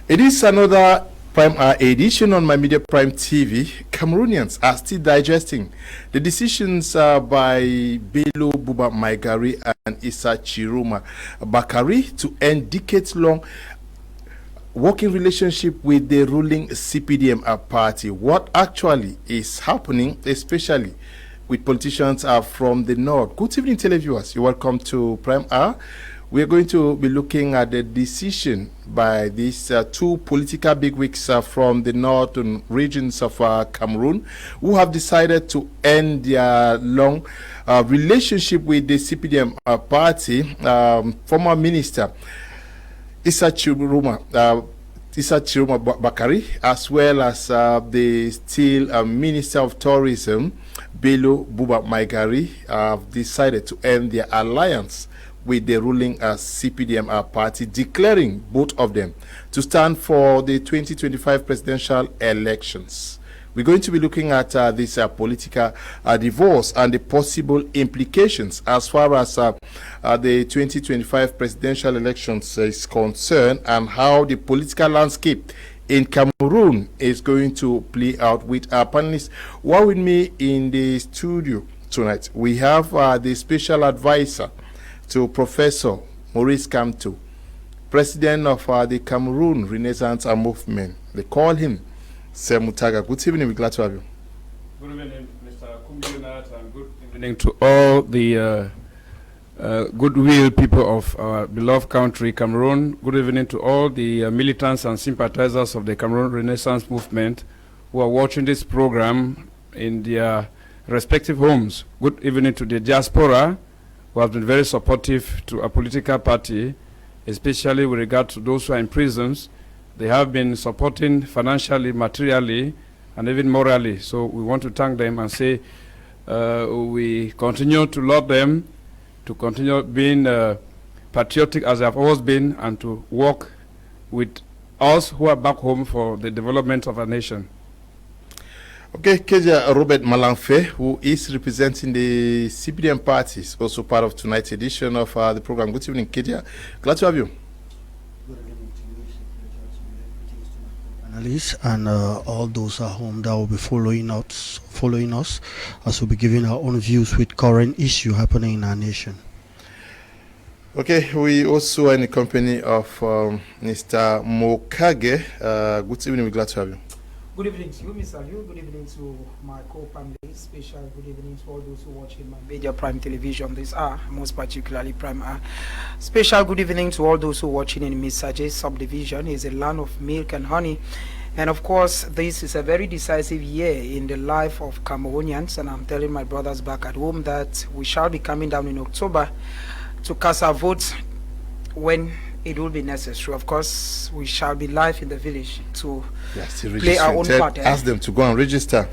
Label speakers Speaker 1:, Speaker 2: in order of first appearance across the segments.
Speaker 1: It is another Prime Hour edition on My Media Prime TV. Cameroonians are still digesting the decisions by Bello, Bouba, Maigari, and Issa Tchiroma Bakari to end decades-long working relationship with the ruling CPDM party. What actually is happening, especially with politicians from the north? Good evening, televiewers. You're welcome to Prime Hour. We are going to be looking at the decision by these two political bigwigs from the northern regions of Cameroon, who have decided to end their long relationship with the CPDM party. Former Minister Issa Tchiroma Bakari, as well as the still Minister of Tourism, Bello, Bouba, Maigari, have decided to end their alliance with the ruling CPDM party, declaring both of them to stand for the 2025 presidential elections. We're going to be looking at this political divorce and the possible implications as far as the 2025 presidential elections is concerned, and how the political landscape in Cameroon is going to play out. With our panelists who are with me in the studio tonight, we have the special advisor to Professor Maurice Kamto, president of the Cameroon Renaissance Movement. They call him Semutaga. Good evening, we're glad to have you.
Speaker 2: Good evening, Mr. Kum Leonard, and good evening to all the goodwill people of our beloved country, Cameroon. Good evening to all the militants and sympathizers of the Cameroon Renaissance Movement who are watching this program in their respective homes. Good evening to the diaspora, who have been very supportive to a political party, especially with regard to those who are in prisons. They have been supporting financially, materially, and even morally. So we want to thank them and say we continue to love them, to continue being patriotic as they have always been, and to work with us who are back home for the development of our nation.
Speaker 1: Okay, Keja Robert Malanfe, who is representing the CPDM party, is also part of tonight's edition of the program. Good evening, Keja. Glad to have you.
Speaker 3: Good evening to you, panelists, and all those at home that will be following us, as we'll be giving our own views with current issue happening in our nation.
Speaker 1: Okay, we also are in the company of Mr. Mokage. Good evening, we're glad to have you.
Speaker 4: Good evening to you, Mr. Liu. Good evening to my co-panelists. Special good evening to all those who watch in my media Prime Television this hour, most particularly Prime Hour. Special good evening to all those who watching in Mr. J's subdivision. It's a land of milk and honey. And of course, this is a very decisive year in the life of Cameroonians. And I'm telling my brothers back at home that we shall be coming down in October to cast our votes when it will be necessary. Of course, we shall be live in the village to play our own part.
Speaker 1: Ask them to go and register.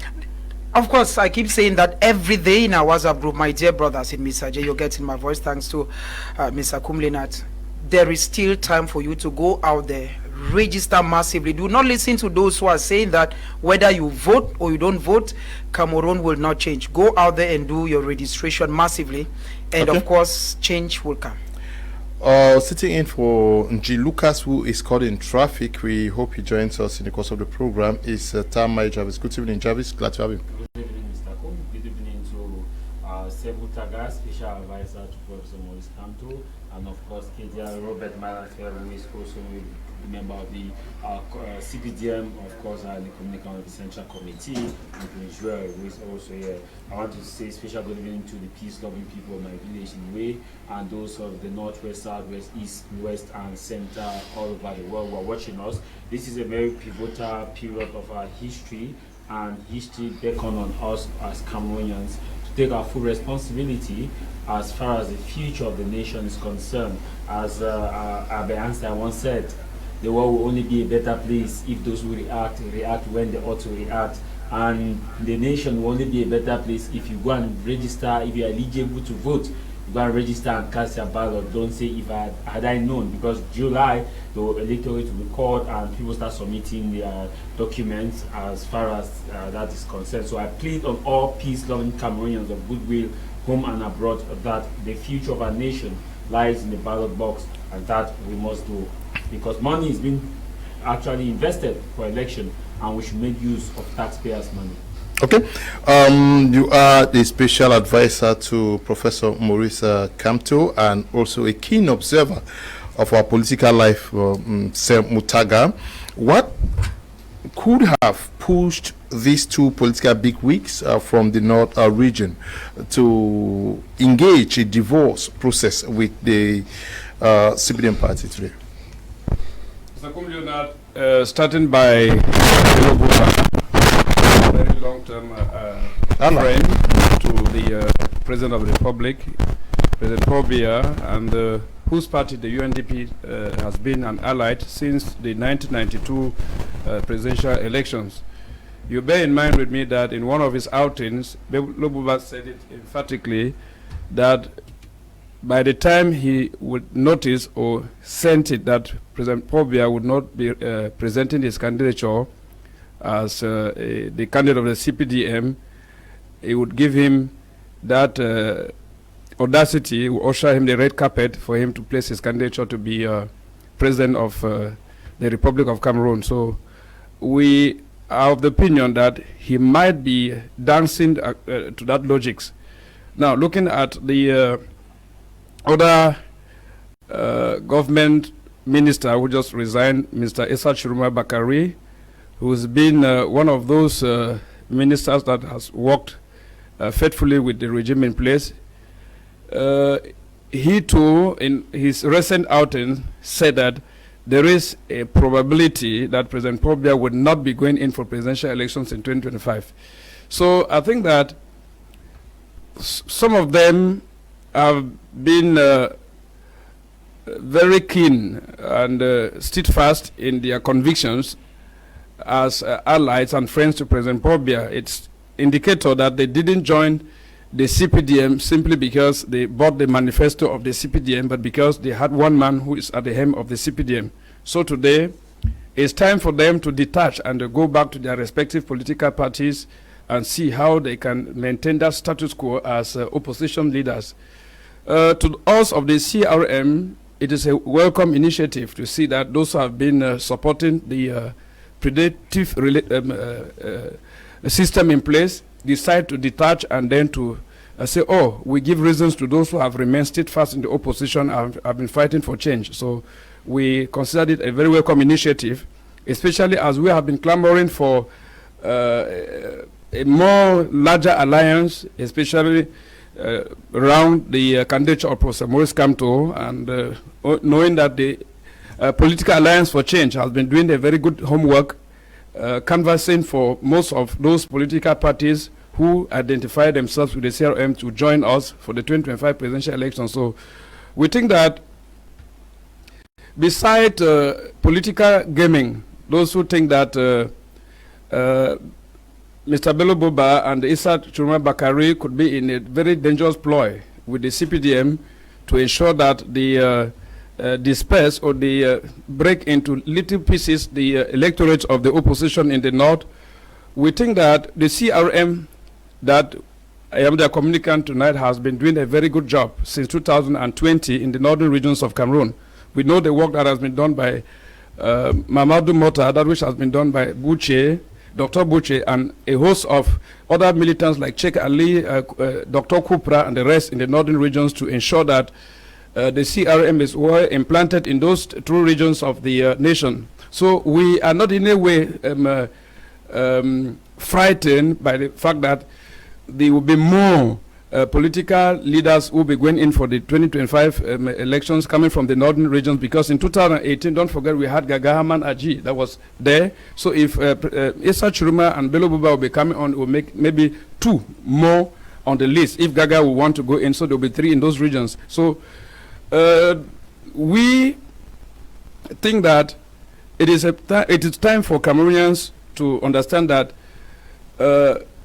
Speaker 4: Of course, I keep saying that every day in our WhatsApp group, my dear brothers in Mr. J, you're getting my voice thanks to Mr. Kum Leonard. There is still time for you to go out there, register massively. Do not listen to those who are saying that whether you vote or you don't vote, Cameroon will not change. Go out there and do your registration massively, and of course, change will come.
Speaker 1: Sitting in for G. Lucas, who is caught in traffic. We hope he joins us in the course of the program. Is Tamai Jarvis. Good evening, Jarvis. Glad to have you.
Speaker 2: Good evening, Mr. Kum. Good evening to Semutaga, special advisor to Professor Maurice Kamto, and of course, Kedia Robert Malanfe, who is also a member of the CPDM, of course, the Communication of the Central Committee, and Israel, who is also here. I want to say special good evening to the peace-loving people of my village in Way, and those of the northwest, southwest, east, west, and center all over the world who are watching us. This is a very pivotal period of our history, and history beckons on us as Cameroonians to take our full responsibility as far as the future of the nation is concerned. As allaince once said, the world will only be a better place if those who react when they ought to react. And the nation will only be a better place if you go and register, if you are eligible to vote. You go and register and cast your ballot. Don't say if had I known, because July the electorate will record and people start submitting their documents as far as that is concerned. So I plead on all peace-loving Cameroonians of goodwill, home and abroad, that the future of our nation lies in the ballot box, and that we must do. Because money is being actually invested for election, and we should make use of taxpayers' money.
Speaker 1: Okay. You are the special advisor to Professor Maurice Kamto and also a keen observer of our political life, Sir Mutaga. What could have pushed these two political bigwigs from the North region to engage a divorce process with the CPDM party today?
Speaker 5: Mr. Kum Leonard, starting by Bello Bouba, very long-term friend to the President of the Republic, President Paul Biya, and whose party, the UNDP, has been an ally since the 1992 presidential elections. You bear in mind with me that in one of his outings, Bello Bouba said it emphatically that by the time he would notice or sent it that President Paul Biya would not be presenting his candidature as the candidate of the CPDM, he would give him that audacity, would usher him the red carpet for him to place his candidature to be president of the Republic of Cameroon. So we are of the opinion that he might be dancing to that logics. Now, looking at the other government minister who just resigned, Mr. Issa Tchiroma, who's been one of those ministers that has worked faithfully with the regime in place. He too, in his recent outing, said that there is a probability that President Paul Biya would not be going in for presidential elections in 2025. So I think that some of them have been very keen and steadfast in their convictions as allies and friends to President Paul Biya. It's indicator that they didn't join the CPDM simply because they bought the manifesto of the CPDM, but because they had one man who is at the helm of the CPDM. So today, it's time for them to detach and go back to their respective political parties and see how they can maintain that status quo as opposition leaders. To us of the CRM, it is a welcome initiative to see that those who have been supporting the predative system in place decide to detach and then to say, oh, we give reasons to those who have remained steadfast in the opposition and have been fighting for change. So we considered it a very welcome initiative, especially as we have been clamoring for a more larger alliance, especially around the candidature of Professor Maurice Kamto, and knowing that the Political Alliance for Change has been doing a very good homework, canvassing for most of those political parties who identify themselves with the CRM to join us for the 2025 presidential election. So we think that beside political gaming, those who think that Mr. Bello Bouba and Issa Tchiroma could be in a very dangerous ploy with the CPDM to ensure that the disperse or the break into little pieces the electorate of the opposition in the north. We think that the CRM that I am the communicant tonight has been doing a very good job since 2020 in the northern regions of Cameroon. We know the work that has been done by Mamadou Mota, that which has been done by Boucher, Dr. Boucher, and a host of other militants like Sheikh Ali, Dr. Kupra, and the rest in the northern regions to ensure that the CRM is well implanted in those two regions of the nation. So we are not in a way frightened by the fact that there will be more political leaders who will be going in for the 2025 elections coming from the northern regions, because in 2018, don't forget, we had Gaga Haman Aji that was there. So if Issa Tchiroma and Bello Bouba will be coming on, will make maybe two more on the list if Gaga will want to go in, so there will be three in those regions. So we think that it is time for Cameroonians to understand that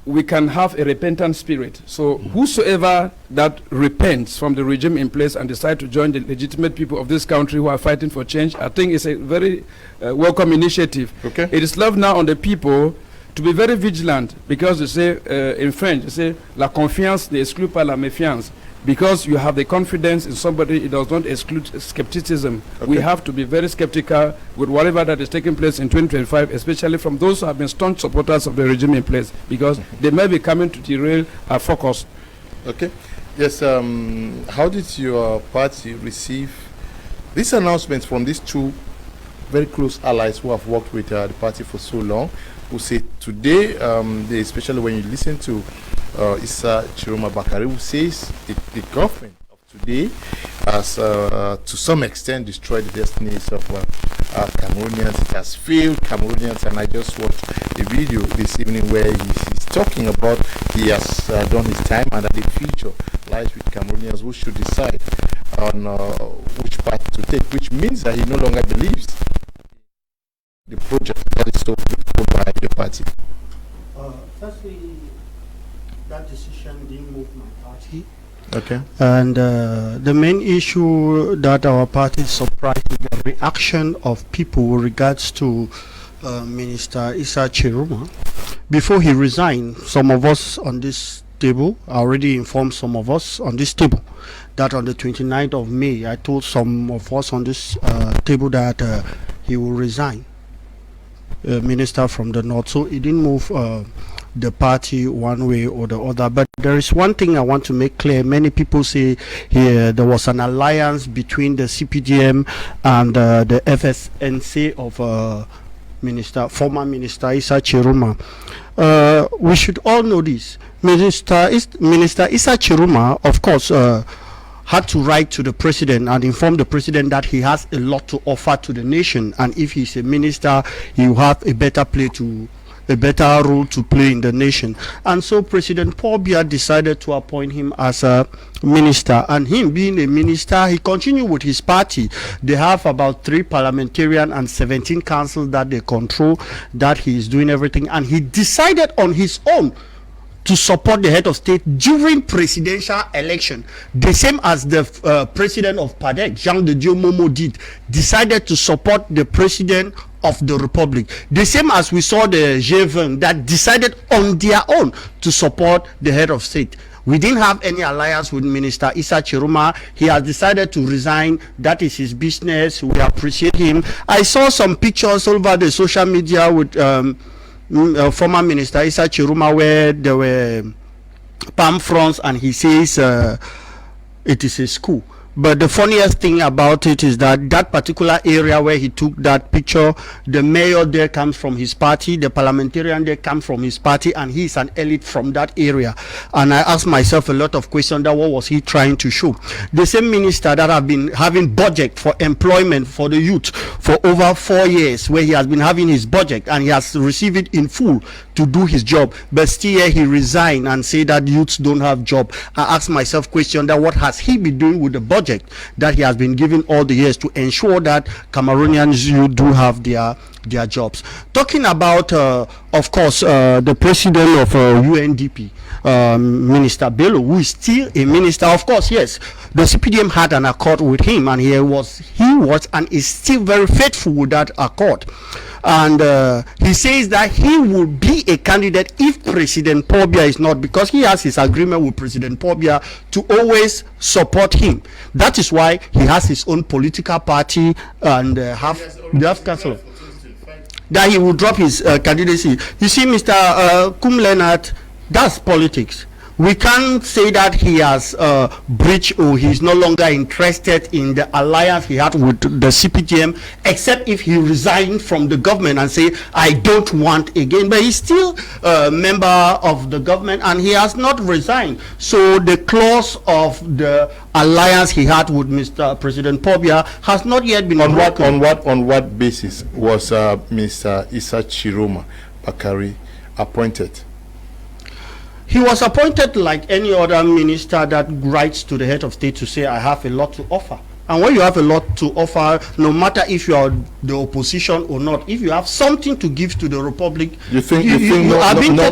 Speaker 5: we can have a repentant spirit. So whosoever that repents from the regime in place and decide to join the legitimate people of this country who are fighting for change, I think it's a very welcome initiative.
Speaker 1: Okay.
Speaker 5: It is left now on the people to be very vigilant, because they say in French, they say la confiance n'exclut pas la méfiance. because you have the confidence in somebody, it does not exclude skepticism.
Speaker 1: Okay.
Speaker 5: We have to be very skeptical with whatever that is taking place in 2025, especially from those who have been staunch supporters of the regime in place, because they may be coming to derail our focus.
Speaker 1: Okay. Yes. How did your party receive these announcements from these two very close allies who have worked with the party for so long, who say today, especially when you listen to Issa Tchiroma Bakari, who says the government of today has to some extent destroyed the destinies of Cameroonians. It has failed Cameroonians, and I just watched a video this evening where he's talking about he has done his time and that the future lies with Cameroonians who should decide on which path to take, which means that he no longer believes the project that is so put by your party.
Speaker 3: Firstly, that decision didn't move my party.
Speaker 1: Okay.
Speaker 3: And the main issue that our party is surprised is the reaction of people with regards to Minister Issa Tchiroma. Before he resigned, some of us on this table, I already informed some of us on this table that on the 29th of May, I told some of us on this table that he will resign, minister from the north. So it didn't move the party one way or the other. But there is one thing I want to make clear. Many people say here there was an alliance between the CPDM and the FSNC of former minister Issa Tchiroma. We should all know this. Minister Issa Tchiroma, of course, had to write to the president and inform the president that he has a lot to offer to the nation, and if he's a minister, he will have a better role to play in the nation. And so President Paul Biya decided to appoint him as a minister, and him being a minister, he continued with his party. They have about 3 parliamentarian and 17 councils that they control, that he is doing everything, and he decided on his own to support the head of state during presidential election, the same as the president of PADEC, Jean de Dieu Momo, decided to support the president of the republic, the same as we saw the G20 that decided on their own to support the head of state. We didn't have any alliance with Minister Issa Tchiroma. He has decided to resign. That is his business. We appreciate him. I saw some pictures all over the social media with former Minister Issa Tchiroma where there were palm fronds, and he says it is a school. But the funniest thing about it is that that particular area where he took that picture, the mayor there comes from his party, the parliamentarian there comes from his party, and he is an elite from that area. And I asked myself a lot of questions that what was he trying to show? The same minister that have been having budget for employment for the youth for over 4 years, where he has been having his budget and he has received it in full to do his job, but still he resigned and say that youths don't have job. I asked myself question that what has he been doing with the budget that he has been given all the years to ensure that Cameroonians you do have their jobs. Talking about of course the president of UNDP, Minister Bello, who is still a minister. Of course, yes, the CPDM had an accord with him, and he was and is still very faithful with that accord. And he says that he will be a candidate if President Paul Biya is not, because he has his agreement with President Paul Biya to always support him. That is why he has his own political party and have council that he will drop his candidacy. You see, Mr. Kum Leonard, that's politics. We can't say that he has breached or he's no longer interested in the alliance he had with the CPDM, except if he resigned from the government and say, I don't want again. But he's still a member of the government and he has not resigned. So the clause of the alliance he had with Mr. President Paul Biya has not yet been broken.
Speaker 1: On what basis was Mr. Issa Tchiroma Bakari appointed?
Speaker 3: He was appointed like any other minister that writes to the head of state to say, I have a lot to offer. And when you have a lot to offer, no matter if you are the opposition or not, if you have something to give to the republic,
Speaker 1: you think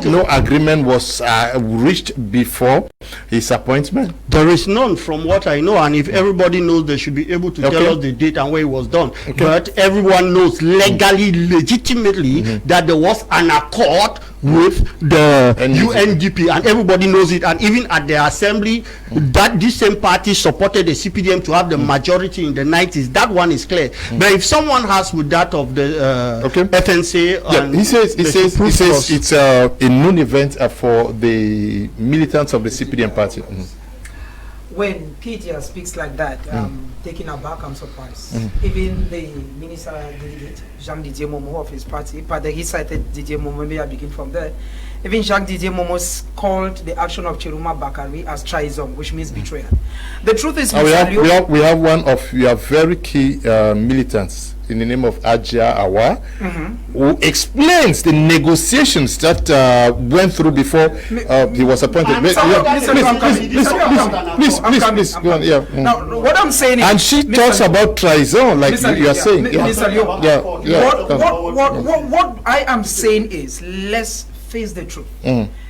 Speaker 1: no agreement was reached before his appointment?
Speaker 3: There is none from what I know, and if everybody knows, they should be able to tell us the date and where it was done. But everyone knows legally, legitimately, that there was an accord with the UNDP, and everybody knows it. And even at the assembly, that this same party supported the CPDM to have the majority in the 90s. That one is clear. But if someone has with that of the FNC,
Speaker 1: he says it's a non-event for the militants of the CPDM party.
Speaker 4: When Peter speaks like that, taken aback, I'm surprised. Even the minister delegate, Jean-Didier Momo of his party, but he cited Didier Momo, maybe I begin from there. Even Jean-Didier Momo called the action of Tchiroma Bakari as treason, which means betrayal. The truth is,
Speaker 1: we have one of your very key militants in the name of Ajia Awa, who explains the negotiations that went through before he was appointed. Please, go on. Yeah.
Speaker 4: Now, what I'm saying is,
Speaker 1: and she talks about treason, like you are saying.
Speaker 4: What I am saying is, let's face the truth.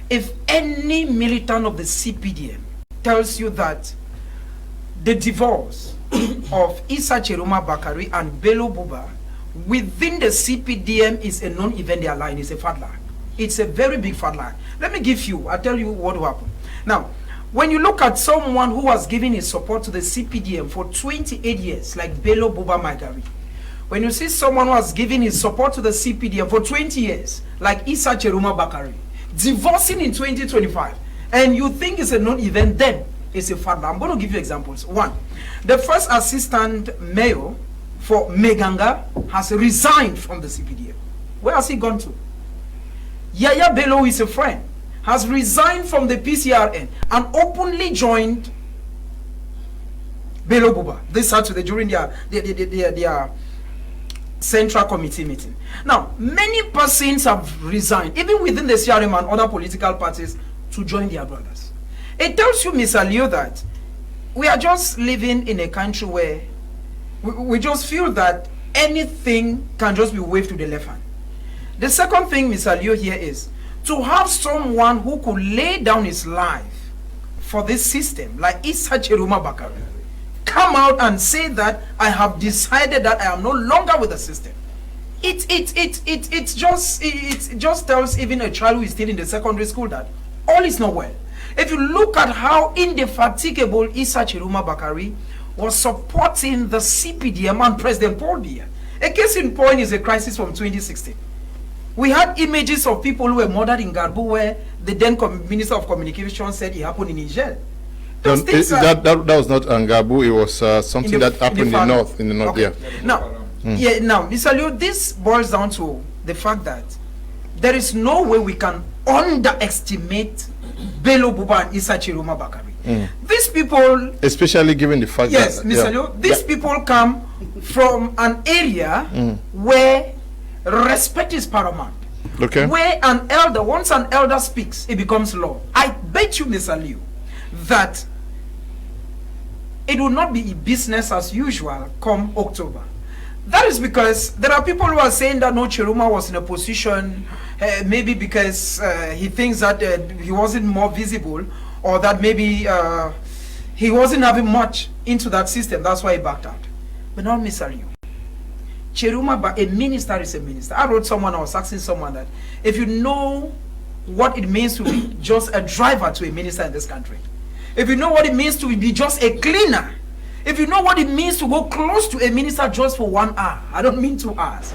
Speaker 4: If any militant of the CPDM tells you that the divorce of Issa Tchiroma Bakari and Bello Bouba within the CPDM is a non-event, their line is a fat lie. It's a very big fat lie. Let me I'll tell you what will happen. Now, when you look at someone who has given his support to the CPDM for 28 years, like Bello Bouba Maigari, when you see someone who has given his support to the CPDM for 20 years, like Issa Tchiroma Bakari, divorcing in 2025, and you think it's a non-event, then it's a fat lie. I'm going to give you examples. One, the first assistant mayor for Meganga has resigned from the CPDM. Where has he gone to? Yaya Bello is a friend, has resigned from the PCRN and openly joined Bello Bouba this Saturday during their central committee meeting. Now, many persons have resigned, even within the CRM and other political parties, to join their brothers. It tells you, Mr. Leo, that we are just living in a country where we just feel that anything can just be waved to the left hand. The second thing, Mr. Leo, here is to have someone who could lay down his life for this system, like Issa Tchiroma Bakari, come out and say that I have decided that I am no longer with the system. It just tells even a child who is still in the secondary school that all is not well. If you look at how indefatigable Issa Tchiroma Bakari was supporting the CPDM and President Paul Biya. A case in point is a crisis from 2016. We had images of people who were murdered in Garbu, where the then Minister of Communication said it happened in Niger.
Speaker 1: That was not Ngabu, it was something that happened in the north. Okay.
Speaker 4: Yeah. Now, Mr. Leo, this boils down to the fact that there is no way we can underestimate Bello Bouba and Issa Tchiroma Bakari. These people,
Speaker 1: especially given the fact
Speaker 4: that Mr. Leo, these people come from an area where respect is paramount.
Speaker 1: Okay.
Speaker 4: Where an elder, once an elder speaks, it becomes law. I bet you, Mr. Leo, that it will not be business as usual come October. That is because there are people who are saying that no, Tchiroma was in a position, maybe because he thinks that he wasn't more visible, or that maybe he wasn't having much into that system. That's why he backed out. But not Mr. Liu. Tchiroma, a minister is a minister. I was asking someone that if you know what it means to be just a driver to a minister in this country, if you know what it means to be just a cleaner, if you know what it means to go close to a minister just for 1 hour, I don't mean 2 hours,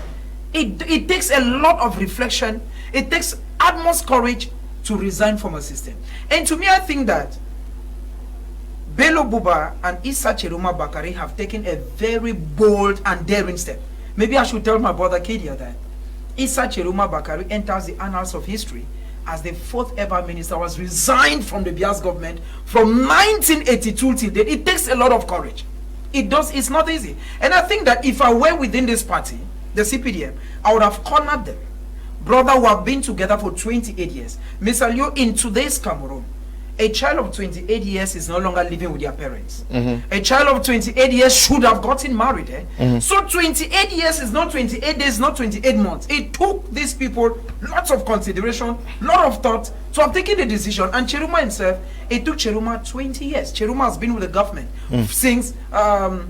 Speaker 4: it takes a lot of reflection, it takes utmost courage to resign from a system. And to me, I think that Bello Bouba and Issa Tchiroma Bakari have taken a very bold and daring step. Maybe I should tell my brother Kedia that Issa Tchiroma Bakari enters the annals of history as the 4th ever minister, was resigned from the Bias government from 1982 till date. It takes a lot of courage. It's not easy. And I think that if I were within this party, the CPDM, I would have cornered them. Brother, who have been together for 28 years. Mr. Leo, in today's Cameroon, a child of 28 years is no longer living with their parents. A child of 28 years should have gotten married. So 28 years is not 28 days, not 28 months. It took these people lots of consideration, lot of thought to have taken the decision. And Tchiroma himself, it took Tchiroma 20 years. Tchiroma has been with the government since, I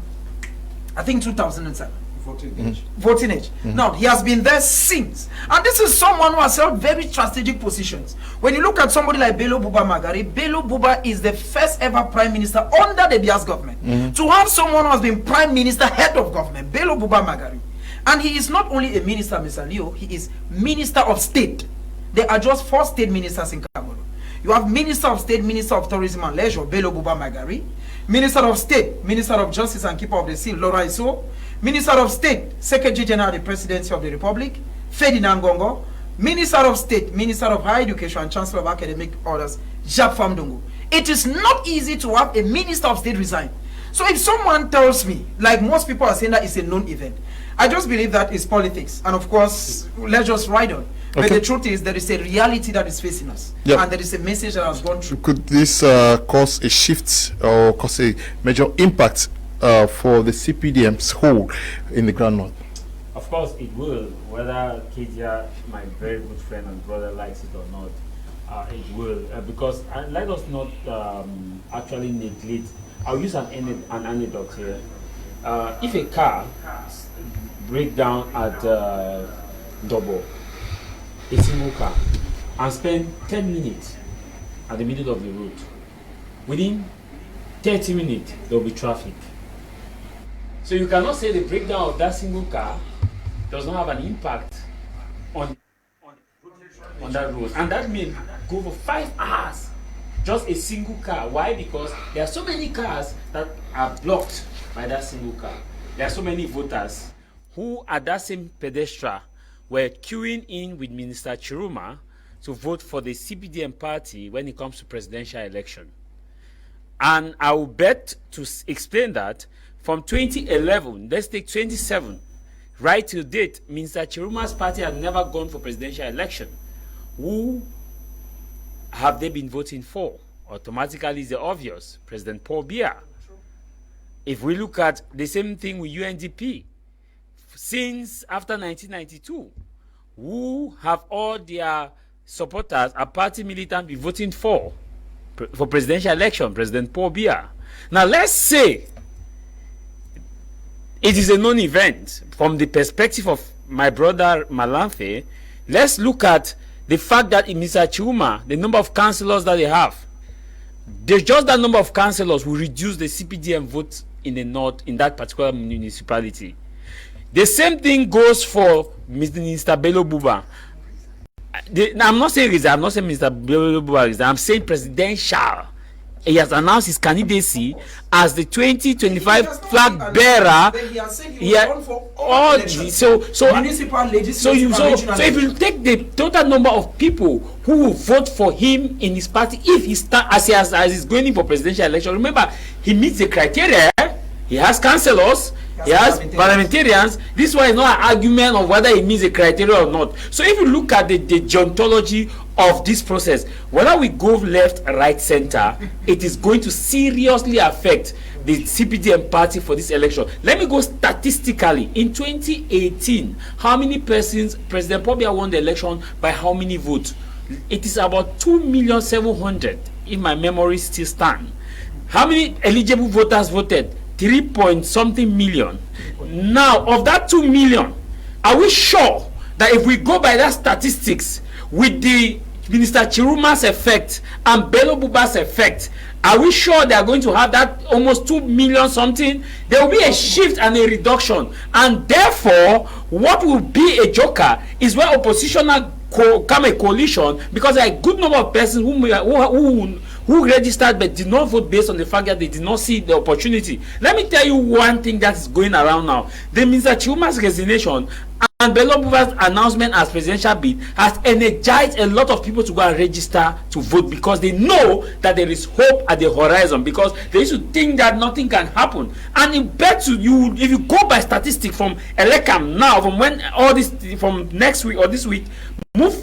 Speaker 4: think, 2007. voting age. Now, he has been there since. And this is someone who has held very strategic positions. When you look at somebody like Bello Bouba Magari, Bello Bouba is the first ever prime minister under the Bias government. To have someone who has been prime minister, head of government, Bello Bouba Magari. And he is not only a minister, Mr. Leo, he is minister of state. There are just 4 state ministers in Cameroon. You have Minister of State, Minister of Tourism and Leisure, Bello Bouba Magari. Minister of State, Minister of Justice and Keeper of the Seal, Laura Issa. Minister of State, Secretary General of the Presidency of the Republic, Ferdinand Gongo. Minister of State, Minister of Higher Education and Chancellor of Academic Orders, Jacques Famdongo. It is not easy to have a Minister of State resign. So if someone tells me, like most people are saying that it's a known event, I just believe that it's politics. And of course, let's just ride on. But the truth is, there is a reality that is facing us. And there is a message that has gone through.
Speaker 1: Could this cause a shift or cause a major impact for the CPDM's whole in the Grand North?
Speaker 2: Of course it will, whether Kedia, my very good friend and brother, likes it or not. It will, because let us not actually neglect. I'll use an anecdote here. If a car breaks down at Double, a single car, and spend 10 minutes at the middle of the road, within 30 minutes there will be traffic. So you cannot say the breakdown of that single car does not have an impact on that road, and that may go for 5 hours, just a single car. Why? Because there are so many cars that are blocked by that single car. There are so many voters who at that same pedestrian were queuing in with Minister Tchiroma to vote for the CPDM party when it comes to presidential election. And I will bet to explain that from 2011, let's take 27, right to date, Minister Tchiroma's party has never gone for presidential election. Who have they been voting for? Automatically is the obvious, President Paul Biya. If we look at the same thing with UNDP, since after 1992, who have all their supporters, a party militant, be voting for presidential election? President Paul Biya. Now let's say it is a non-event from the perspective of my brother Allaince. Let's look at the fact that in Mr. Tchiroma, the number of councillors that they have, just that number of councillors will reduce the CPDM votes in the north in that particular municipality. The same thing goes for Minister Bello Bouba. I'm not saying resign. I'm not saying Mr. Bello Bouba resign. I'm saying presidential. He has announced his candidacy as the 2025 flag bearer. So if you take the total number of people who will vote for him in his party, if he as he's going in for presidential election, remember he meets the criteria. He has councillors. He has parliamentarians. This one is not an argument of whether he meets the criteria or not. So if you look at the deontology of this process, whether we go left, right, center, it is going to seriously affect the CPDM party for this election. Let me go statistically. In 2018, how many persons President Paul Biya won the election by how many votes? It is about 2,700,000, if my memory still stands. How many eligible voters voted? 3 point something million. Now, of that 2 million, are we sure that if we go by that statistics with the Minister Tchiroma's effect and Bello Bouba's effect, are we sure they are going to have that almost 2 million something? There will be a shift and a reduction, and therefore what will be a joker is where oppositional come a coalition, because there are a good number of persons who registered but did not vote based on the fact that they did not see the opportunity. Let me tell you one thing that is going around now. The Minister Tchiroma's resignation and Bello Bouba's announcement as presidential bid has energized a lot of people to go and register to vote, because they know that there is hope at the horizon, because they used to think that nothing can happen. And it bets you, if you go by statistics from Electoral now, from when all this, from next week or this week, move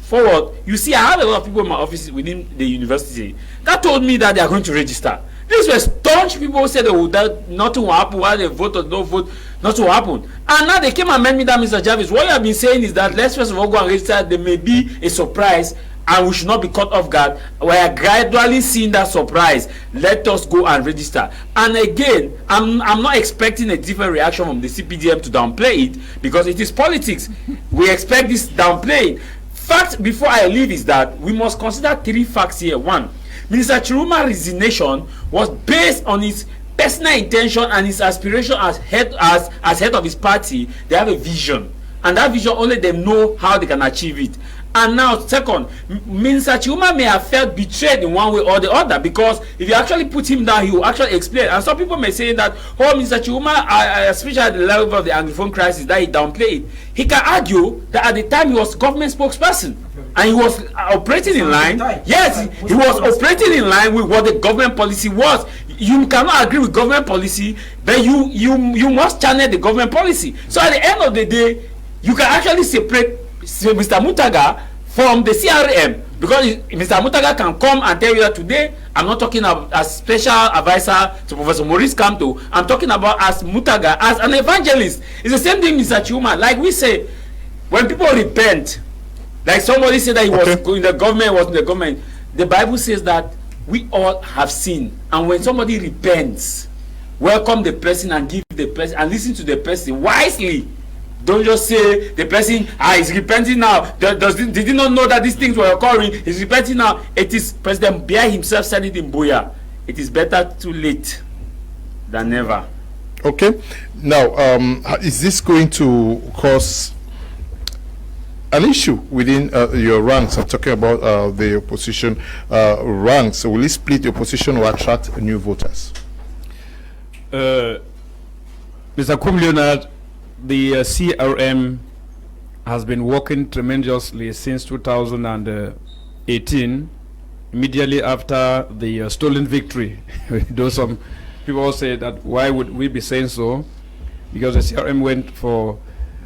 Speaker 2: forward, you see I have a lot of people in my office within the university that told me that they are going to register. These were staunch people who said that nothing will happen, whether they vote or don't vote, nothing will happen. And now they came and met me that, Mr. Jarvis, what you have been saying is that let's first of all go and register. There may be a surprise and we should not be caught off guard. We are gradually seeing that surprise. Let us go and register. And again, I'm not expecting a different reaction from the CPDM to downplay it, because it is politics. We expect this downplay. Fact before I leave is that we must consider 3 facts here. 1, Minister Tchiroma's resignation was based on his personal intention and his aspiration as head of his party. They have a vision, and that vision only them know how they can achieve it. And now, second, Minister Tchiroma may have felt betrayed in one way or the other, because if you actually put him down, he will actually explain. And some people may say that, oh, Minister Tchiroma, especially at the level of the Anglophone crisis, that he downplayed. He can argue that at the time he was government spokesperson, and he was operating in line. Yes, he was operating in line with what the government policy was. You cannot agree with government policy, but you must channel the government policy. So at the end of the day, you can actually separate Mr. Mutaga from the CRM, because Mr. Mutaga can come and tell you that today I'm not talking about as special advisor to Professor Maurice Kamto. I'm talking about as Mutaga, as an evangelist. It's the same thing, Mr. Tchiroma. Like we say, when people repent, like somebody said that he was in the government, was in the government. The Bible says that we all have sinned, and when somebody repents, welcome the person and give the person and listen to the person wisely. Don't just say the person is repenting now. Did he not know that these things were occurring? He's repenting now. It is President Biya himself said it in Boya. It is better too late than never.
Speaker 1: Okay. Now, is this going to cause an issue within your ranks? I'm talking about the opposition ranks. So will it split the opposition or attract new voters?
Speaker 5: Mr. Kum Leonard, the CRM has been working tremendously since 2018, immediately after the stolen victory. Though some people say that why would we be saying so? Because the CRM went for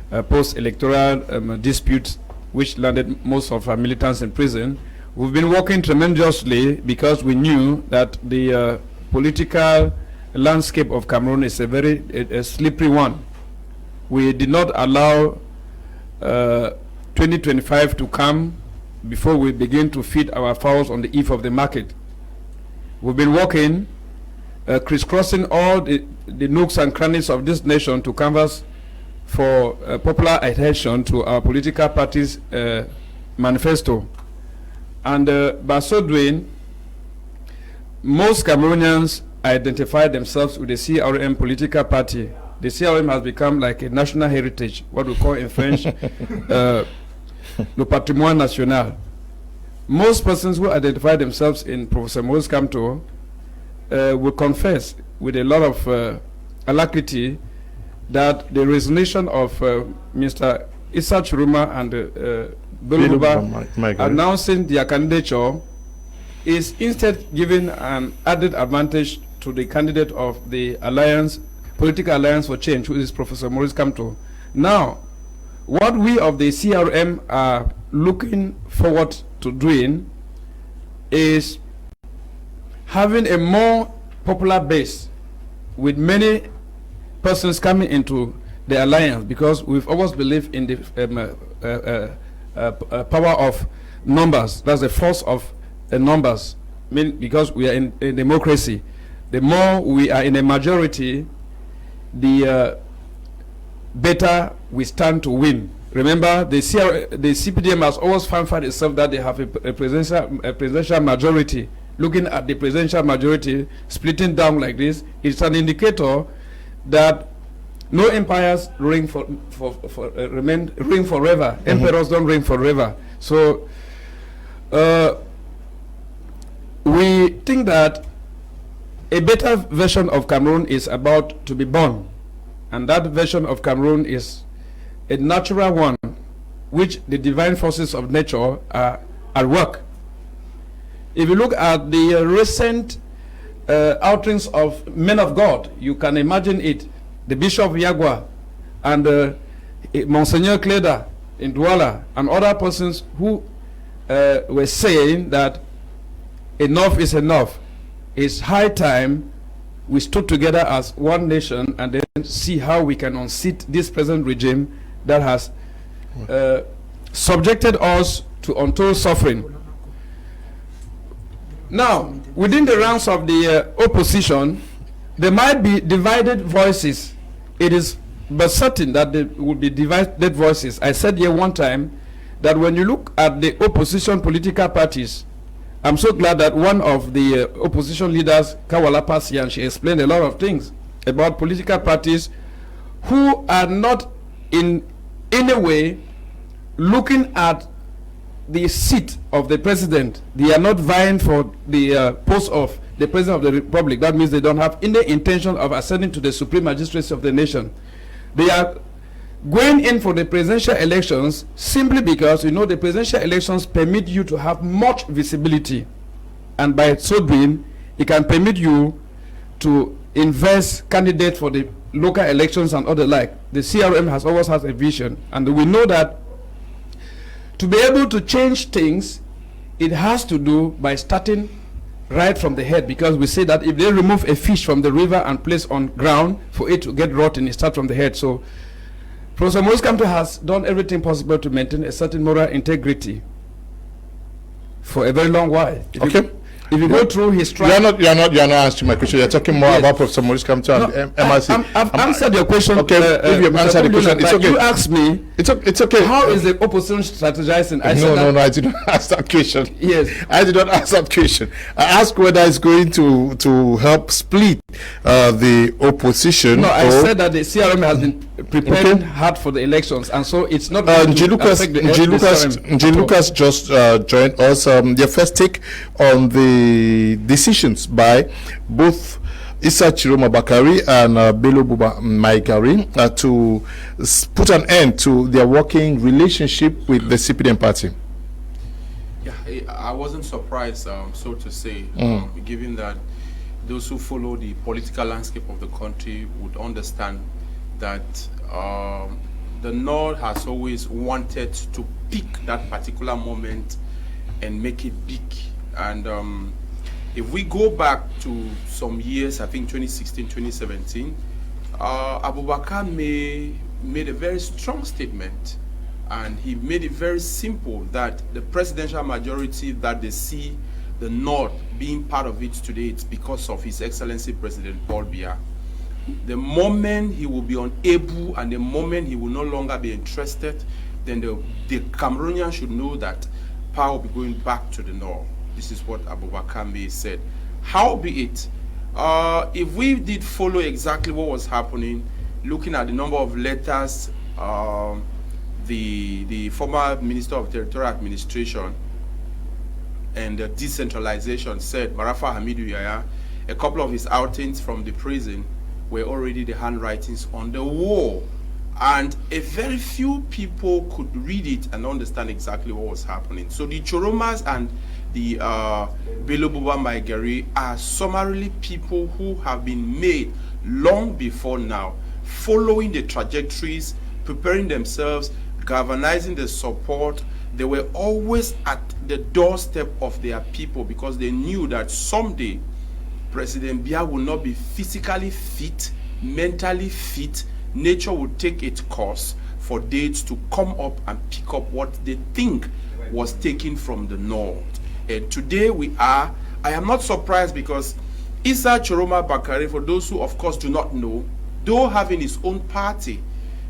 Speaker 5: post-electoral disputes, which landed most of our militants in prison. We've been working tremendously because we knew that the political landscape of Cameroon is a very slippery one. We did not allow 2025 to come before we begin to feed our fowls on the eve of the market. We've been working, crisscrossing all the nooks and crannies of this nation to canvass for popular adhesion to our political party's manifesto. And by so doing, most Cameroonians identify themselves with the CRM political party. The CRM has become like a national heritage, what we call in French, le patrimoine national. Most persons who identify themselves in Professor Maurice Kamto will confess with a lot of alacrity that the resignation of Mr. Issa Tchiroma and Bouba announcing their candidature is instead giving an added advantage to the candidate of the alliance, Political Alliance for Change, who is Professor Maurice Kamto. Now, what we of the CRM are looking forward to doing is having a more popular base with many persons coming into the alliance, because we've always believed in the power of numbers. That's the force of numbers. Because we are in a democracy, the more we are in a majority, the better we stand to win. Remember, the CPDM has always fanfared itself that they have a presidential majority. Looking at the presidential majority splitting down like this, it's an indicator that no empires reign forever. Emperors don't reign forever. So we think that a better version of Cameroon is about to be born, and that version of Cameroon is a natural one, which the divine forces of nature are at work. If you look at the recent outings of men of God, you can imagine it. The Bishop Yagua and Monseigneur Cleda in Douala and other persons who were saying that enough is enough. It's high time we stood together as one nation and then see how we can unseat this present regime that has subjected us to untold suffering. Now, within the ranks of the opposition, there might be divided voices. It is but certain that there will be divided voices. I said here one time that when you look at the opposition political parties, I'm so glad that one of the opposition leaders, Kawala Pasian, she explained a lot of things about political parties who are not in any way looking at the seat of the president. They are not vying for the post of the president of the republic. That means they don't have any intention of ascending to the supreme magistracy of the nation. They are going in for the presidential elections simply because, you know, the presidential elections permit you to have much visibility, and by so doing, it can permit you to invest candidates for the local elections and other like. The CRM has always had a vision, and we know that to be able to change things, it has to do by starting right from the head, because we say that if they remove a fish from the river and place on ground for it to get rotten, it starts from the head. So Professor Maurice Kamto has done everything possible to maintain a certain moral integrity for a very long while. If you go through his trial,
Speaker 1: you're not answering my question. You're talking more about Professor Maurice Kamto and MRC.
Speaker 5: I've answered your question.
Speaker 1: Okay, if you've answered the question, it's okay.
Speaker 5: You asked me,
Speaker 1: it's okay.
Speaker 5: How is the opposition strategizing?
Speaker 1: No, I did not ask that question.
Speaker 5: Yes,
Speaker 1: I did not ask that question. I asked whether it's going to help split the opposition.
Speaker 5: No, I said that the CRM has been preparing hard for the elections, and so it's not going to affect the
Speaker 1: Lucas just joined us. Their first take on the decisions by both Issa Tchiroma Bakari and Bello Bouba Maigari to put an end to their working relationship with the CPDM party.
Speaker 6: Yeah, I wasn't surprised, so to say, given that those who follow the political landscape of the country would understand that the North has always wanted to pick that particular moment and make it big. And if we go back to some years, I think 2016, 2017, Abubakar made a very strong statement, and he made it very simple that the presidential majority that they see the North being part of it today, it's because of His Excellency President Paul Biya. The moment he will be unable and the moment he will no longer be interested, then the Cameroonians should know that power will be going back to the North. This is what Abubakar said. Howbeit, if we did follow exactly what was happening, looking at the number of letters the former Minister of Territorial Administration and Decentralization said, Marafa Hamidu Yaya, a couple of his outings from the prison were already the handwritings on the wall. And a very few people could read it and understand exactly what was happening. So the Tchiromas and the Bello Bouba Maigari are summarily people who have been made long before now, following the trajectories, preparing themselves, galvanizing the support. They were always at the doorstep of their people because they knew that someday President Biya will not be physically fit, mentally fit. Nature will take its course for dates to come up and pick up what they think was taken from the North. And today I am not surprised because Issa Tchiroma Bakari, for those who of course do not know, though having his own party,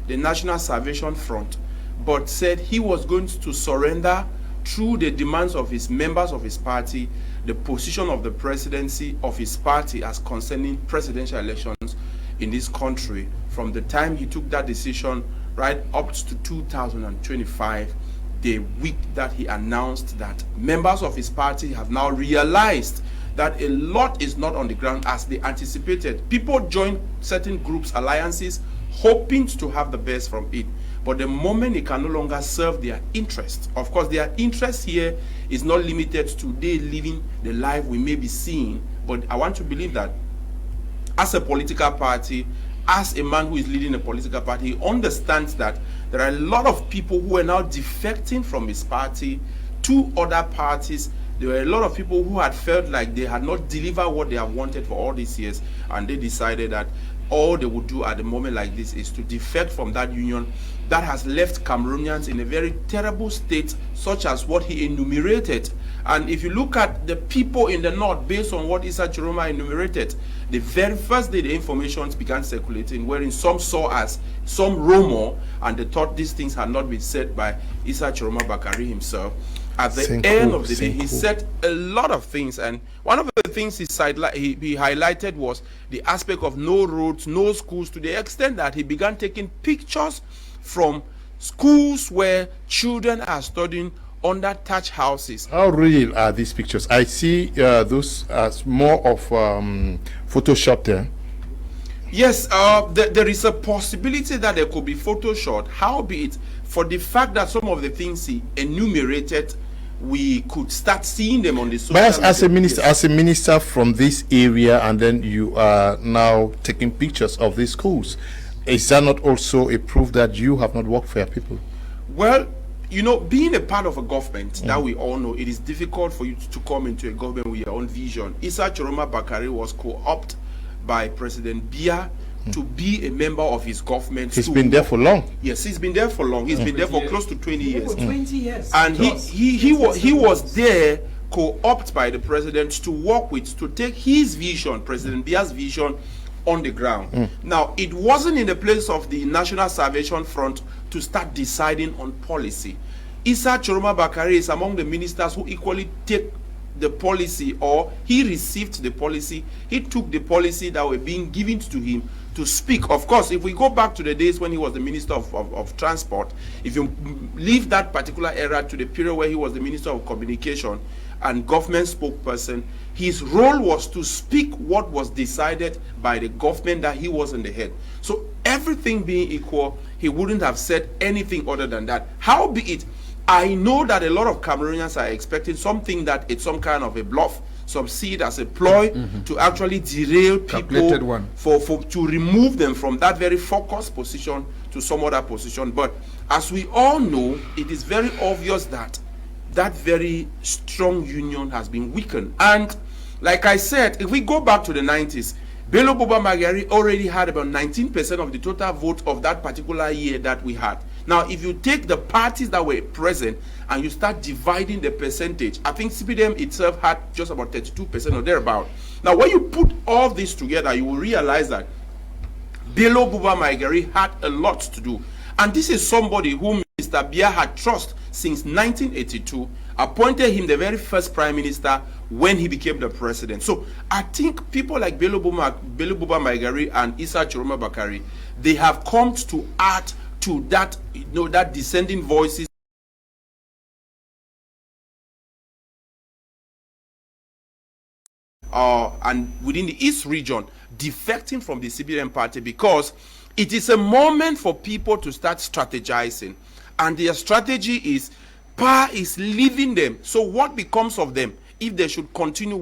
Speaker 6: the National Salvation Front, but said he was going to surrender through the demands of his members of his party, the position of the presidency of his party as concerning presidential elections in this country from the time he took that decision right up to 2025, the week that he announced that members of his party have now realized that a lot is not on the ground as they anticipated. People join certain groups, alliances, hoping to have the best from it. But the moment it can no longer serve their interests, of course their interest here is not limited to they living the life we may be seeing, but I want to believe that as a political party, as a man who is leading a political party, he understands that there are a lot of people who are now defecting from his party to other parties. There were a lot of people who had felt like they had not delivered what they have wanted for all these years, and they decided that all they would do at a moment like this is to defect from that union that has left Cameroonians in a very terrible state, such as what he enumerated And if you look at the people in the north, based on what Issa Tchiroma enumerated, the very first day the information began circulating, wherein some saw as some rumor, and they thought these things had not been said by Issa Tchiroma Bakari himself. At the end of the day, he said a lot of things, and one of the things he highlighted was the aspect of no roads, no schools, to the extent that he began taking pictures from schools where children are studying under thatch houses.
Speaker 1: How real are these pictures? I see those as more of Photoshop there.
Speaker 6: Yes, there is a possibility that there could be Photoshop. Howbeit, for the fact that some of the things he enumerated, we could start seeing them on the social media.
Speaker 1: But as a minister from this area, and then you are now taking pictures of these schools, is that not also a proof that you have not worked for your people?
Speaker 6: Well, you know, being a part of a government, that we all know, it is difficult for you to come into a government with your own vision. Issa Tchiroma Bakari was co-opted by President Biya to be a member of his government.
Speaker 1: He's been there for long.
Speaker 6: Yes, he's been there for long. He's been there for close to 20 years.
Speaker 4: 20 years.
Speaker 6: And he was there co-opted by the president to work with, to take his vision, President Biya's vision, on the ground. Now, it wasn't in the place of the National Salvation Front to start deciding on policy. Issa Tchiroma Bakari is among the ministers who equally take the policy, or he received the policy, he took the policy that were being given to him to speak. Of course, if we go back to the days when he was the Minister of Transport, if you leave that particular era to the period where he was the Minister of Communication and government spokesperson, his role was to speak what was decided by the government that he was in the head. So everything being equal, he wouldn't have said anything other than that. Howbeit, I know that a lot of Cameroonians are expecting something that it's some kind of a bluff, some see it as a ploy to actually derail people, to remove them from that very focused position to some other position. But as we all know, it is very obvious that that very strong union has been weakened. And like I said, if we go back to the 90s, Bello Bouba Magari already had about 19% of the total vote of that particular year that we had. Now, if you take the parties that were present and you start dividing the percentage, I think CPDM itself had just about 32% or thereabout. Now, when you put all this together, you will realize that Bello Bouba Magari had a lot to do. And this is somebody whom Mr. Biya had trust since 1982, appointed him the very first prime minister when he became the president. So I think people like Bello Bouba Magari and Issa Tchiroma Bakari, they have come to add to that, you know, that descending voices and within the East region defecting from the CPDM party, because it is a moment for people to start strategizing, and their strategy is power is leaving them. So what becomes of them if they should continue?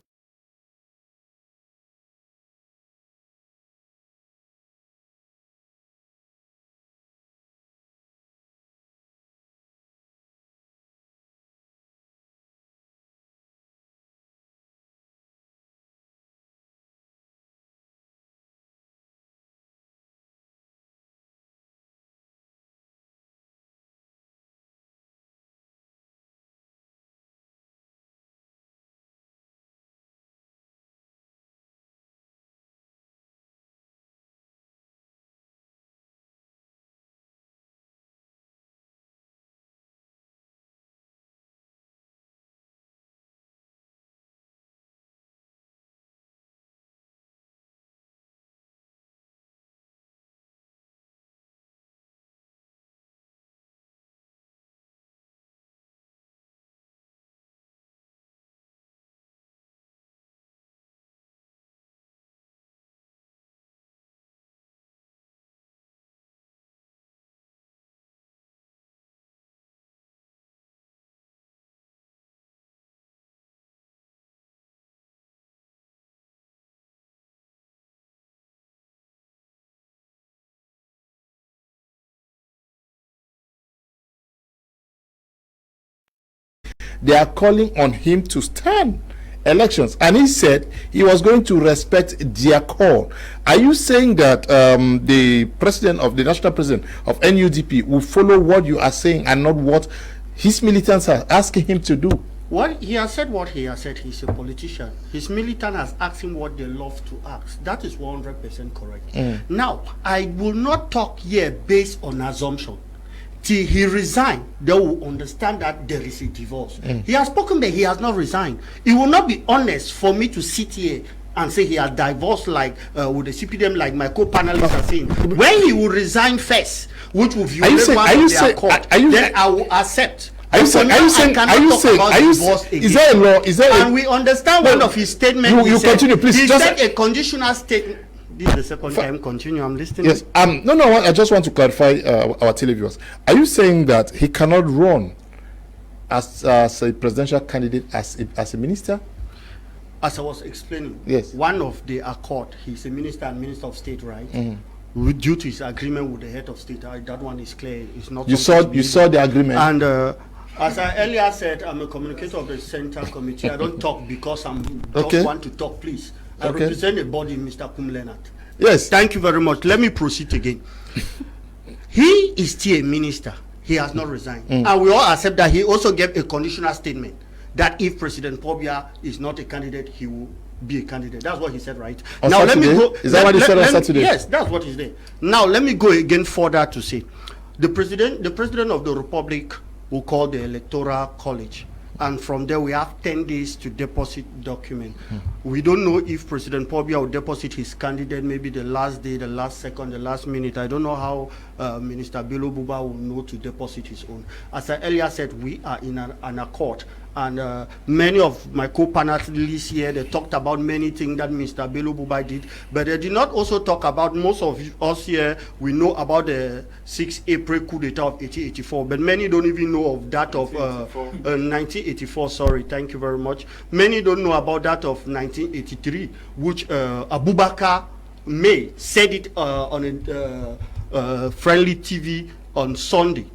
Speaker 1: They are calling on him to stand elections, and he said he was going to respect their call. Are you saying that the president of the national president of NUDP will follow what you are saying and not what his militants are asking him to do?
Speaker 3: What he has said, he's a politician. His militant has asked him what they love to ask. That is 100% correct. Now, I will not talk here based on assumption. Till he resign, they will understand that there is a divorce. He has spoken, but he has not resigned. It will not be honest for me to sit here and say he has divorced like with the CPDM, like my co-panelists are saying. When he will resign first, which will violate one of their court, then I will accept.
Speaker 1: Are you saying? Is there a law?
Speaker 3: And we understand one of his statements.
Speaker 1: You continue, please.
Speaker 3: He said a conditional statement. This is the second time. Continue. I'm listening.
Speaker 1: Yes. No. I just want to clarify our televiewers. Are you saying that he cannot run as a presidential candidate as a minister?
Speaker 3: As I was explaining,
Speaker 1: yes.
Speaker 3: One of the accord, he's a minister and minister of state, right? Due to his agreement with the head of state, that one is clear. It's not.
Speaker 1: You saw the agreement.
Speaker 3: And as I earlier said, I'm a communicator of the Central Committee. I don't talk because I'm just want to talk, please. I represent a body, Mr. Kum Leonard.
Speaker 1: Yes.
Speaker 3: Thank you very much. Let me proceed again. He is still a minister. He has not resigned. And we all accept that he also gave a conditional statement that if President Pobia is not a candidate, he will be a candidate. That's what he said, right?
Speaker 1: On
Speaker 3: now
Speaker 1: Saturday?
Speaker 3: Let me go.
Speaker 1: Is that what he said on Saturday?
Speaker 3: Yes, that's what he's there. Now let me go again further to say, the president of the Republic will call the Electoral College, and from there we have 10 days to deposit document. We don't know if President Pobia will deposit his candidate maybe the last day, the last second, the last minute. I don't know how Minister Bello Bouba will know to deposit his own. As I earlier said, we are in an accord. And many of my co-panelists here, they talked about many things that Mr. Bello Bouba did, but they did not also talk about, most of us here, we know about the 6 April coup d'etat of 1884, but many don't even know of that of 1984, sorry, thank you very much. Many don't know about that of 1983, which Abubakar May said it on a friendly TV on Sunday.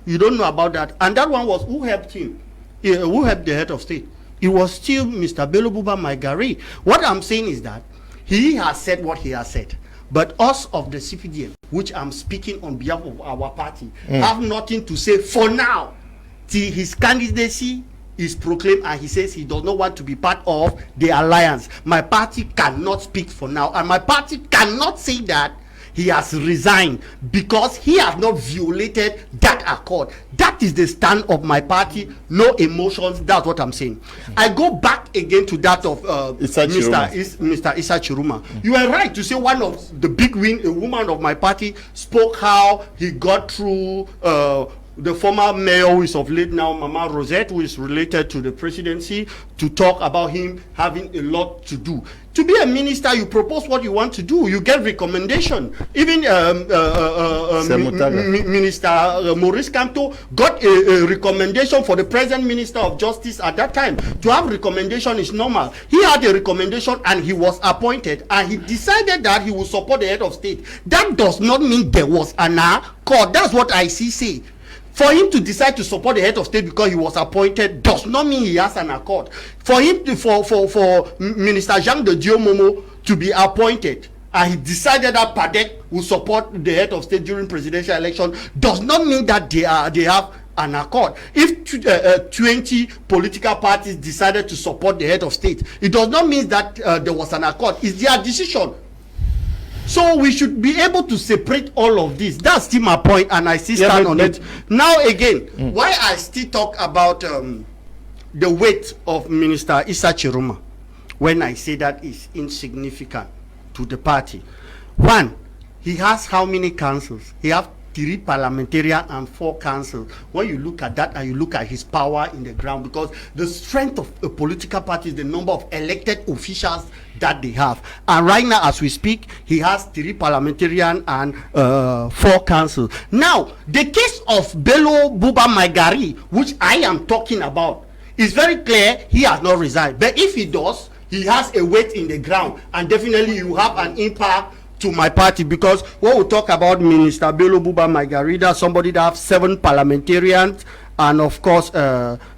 Speaker 3: You don't know about that. And that one was, who helped him? Who helped the head of state? It was still Mr. Bello Bouba Maigari. What I'm saying is that he has said what he has said. But us of the CPDM, which I'm speaking on behalf of our party, have nothing to say for now till his candidacy is proclaimed and he says he does not want to be part of the alliance. My party cannot speak for now, and my party cannot say that he has resigned because he has not violated that accord. That is the stand of my party. No emotions. That's what I'm saying. I go back again to that of Mr. Issa Tchiroma. You are right to say one of the big win, a woman of my party, spoke how he got through the former mayor, who is of late now, Mama Rosette, who is related to the presidency, to talk about him having a lot to do. To be a minister, you propose what you want to do. You get recommendation. Even Minister Maurice Kamto got a recommendation for the present Minister of Justice at that time. To have recommendation is normal. He had a recommendation and he was appointed, and he decided that he would support the head of state. That does not mean there was an accord. That's what I say. For him to decide to support the head of state because he was appointed does not mean he has an accord. For him to, for Minister Jean de Dieu Momo to be appointed and he decided that Padek will support the head of state during presidential election does not mean that they have an accord. If 20 political parties decided to support the head of state, it does not mean that there was an accord. It's their decision. So we should be able to separate all of this. That's still my point, and I still stand on it. Now again, why I still talk about the weight of Minister Issa Tchiroma when I say that is insignificant to the party. One, he has how many councils? He has 3 parliamentarian and 4 councils. When you look at that and you look at his power in the ground, because the strength of a political party is the number of elected officials that they have. And right now, as we speak, he has 3 parliamentarian and 4 councils. Now, the case of Bello Bouba Maigari, which I am talking about, is very clear. He has not resigned. But if he does, he has a weight in the ground, and definitely you have an impact to my party, because when we talk about Minister Bello Bouba Maigari, that's somebody that have 7 parliamentarians and of course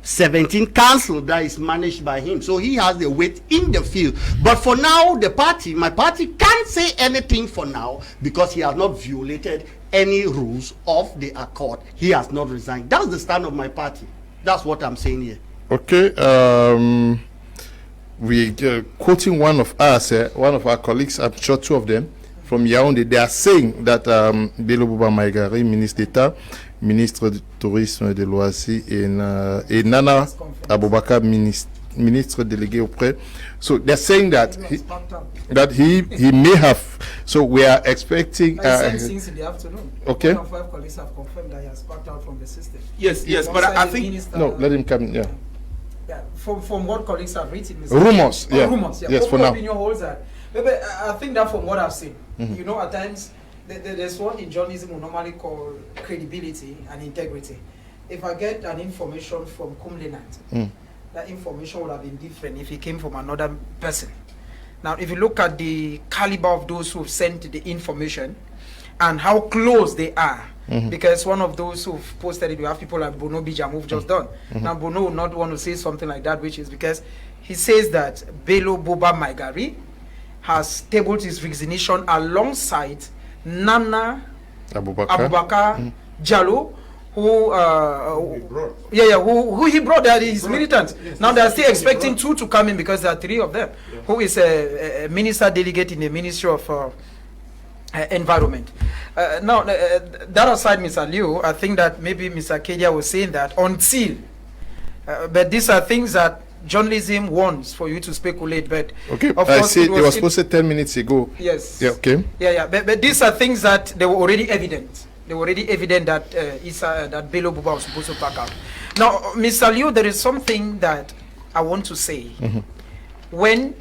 Speaker 3: 17 council that is managed by him. So he has the weight in the field. But for now, my party can't say anything for now because he has not violated any rules of the accord. He has not resigned. That's the stand of my party. That's what I'm saying here.
Speaker 1: Okay. We quoting one of us, one of our colleagues, I'm sure two of them, from Yaoundé. They are saying that Bello Bouba Maigari, ministre d'État, ministre du Tourisme et des Loisirs, et Nana Aboubakar, ministre délégué auprès. So they're saying that he may have. So we are expecting.
Speaker 4: Same things in the afternoon.
Speaker 1: Okay.
Speaker 4: 1 of 5 colleagues have confirmed that he has backed out from the system.
Speaker 6: Yes, but I think
Speaker 1: No, let him come. Yeah.
Speaker 4: Yeah, from what colleagues have written, Mr.
Speaker 1: Rumors. Yeah.
Speaker 4: Rumors. Yeah.
Speaker 1: Yes, for now.
Speaker 4: Opinion holds that. But I think that from what I've seen, you know, at times there's what in journalism we normally call credibility and integrity. If I get an information from Kum Leonard, that information would have been different if it came from another person. Now, if you look at the caliber of those who have sent the information and how close they are, because one of those who've posted it, you have people like Bono Bijam who've just done. Now, Bono will not want to say something like that, which is because he says that Bello Bouba Maigari has tabled his resignation alongside Nana Aboubakar Jallo, who he brought, that is militant. Now they are still expecting 2 to come in because there are 3 of them. Who is a minister delegate in the Ministry of Environment. Now that aside, Mr. Liu, I think that maybe Mr. Kedia was saying that until, but these are things that journalism wants for you to speculate. But
Speaker 1: okay,
Speaker 4: of
Speaker 1: I
Speaker 4: course
Speaker 1: see it was posted 10 minutes ago.
Speaker 4: Yes.
Speaker 1: Yeah. Okay.
Speaker 4: Yeah. But these are things that they were already evident. They were already evident that Issa, that Bello Bouba was supposed to pack out. Now, Mr. Liu, there is something that I want to say. When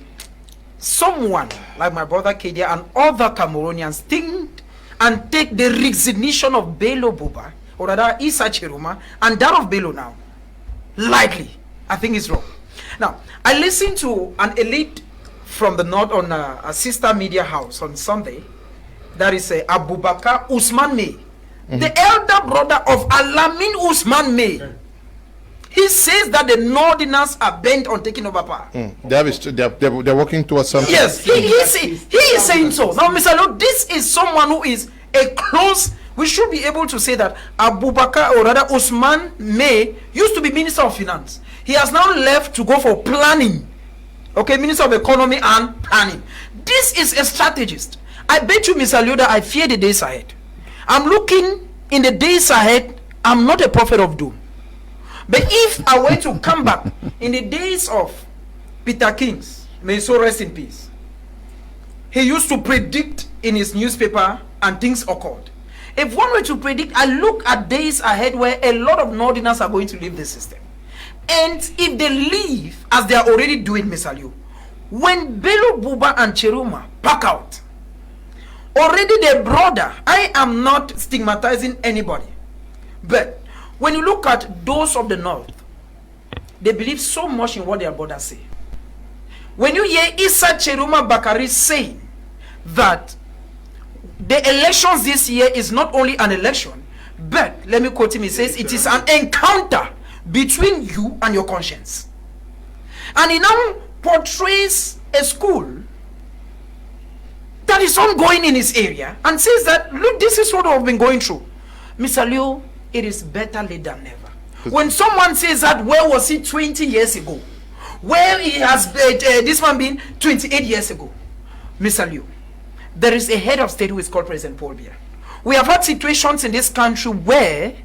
Speaker 4: someone like my brother Kedia and other Cameroonians think and take the resignation of Bello Bouba, or rather Issa Tchiroma, and that of Bello now, lightly, I think it's wrong. Now, I listened to an elite from the north on a sister media house on Sunday. That is Aboubakar Ousmane May, the elder brother of Alamin Ousmane May. He says that the Northerners are bent on taking over power.
Speaker 1: They're working towards something.
Speaker 4: Yes, he is saying so. Now, Mr. Lord, this is someone who is a close. We should be able to say that Aboubakar, or rather Ousmane May, used to be Minister of Finance. He has now left to go for planning. Okay, Minister of Economy and Planning. This is a strategist. I bet you, Mr. Lioda, I fear the days ahead. I'm looking in the days ahead. I'm not a prophet of doom. But if I were to come back in the days of Peter Kings, may he so rest in peace, he used to predict in his newspaper and things occurred. If one were to predict, I look at days ahead where a lot of Northerners are going to leave the system. And if they leave, as they are already doing, Mr. Liu, when Bello, Bouba and Tchiroma pack out, already their brother, I am not stigmatizing anybody, but when you look at those of the north, they believe so much in what their brothers say. When you hear Issa Tchiroma Bakari saying that the elections this year is not only an election, but let me quote him, he says it is an encounter between you and your conscience. And he now portrays a school that is ongoing in his area and says that, look, this is what we've been going through. Mr. Liu, it is better late than never. When someone says that, where was he 20 years ago? Where he has this one been 28 years ago? Mr. Liu, there is a head of state who is called President Paul Biya. We have had situations in this country where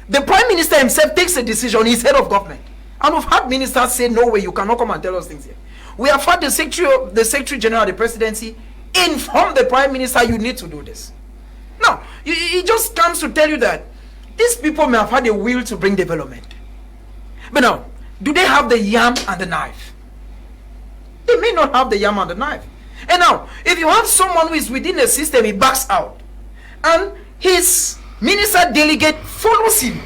Speaker 4: the Prime Minister himself takes a decision, he's head of government. And we've had ministers say, no way, you cannot come and tell us things here. We have had the Secretary General of the Presidency inform the Prime Minister, you need to do this. Now, he just comes to tell you that these people may have had a will to bring development. But now, do they have the yam and the knife? They may not have the yam and the knife. And now, if you have someone who is within the system, he backs out, and his minister delegate follows him,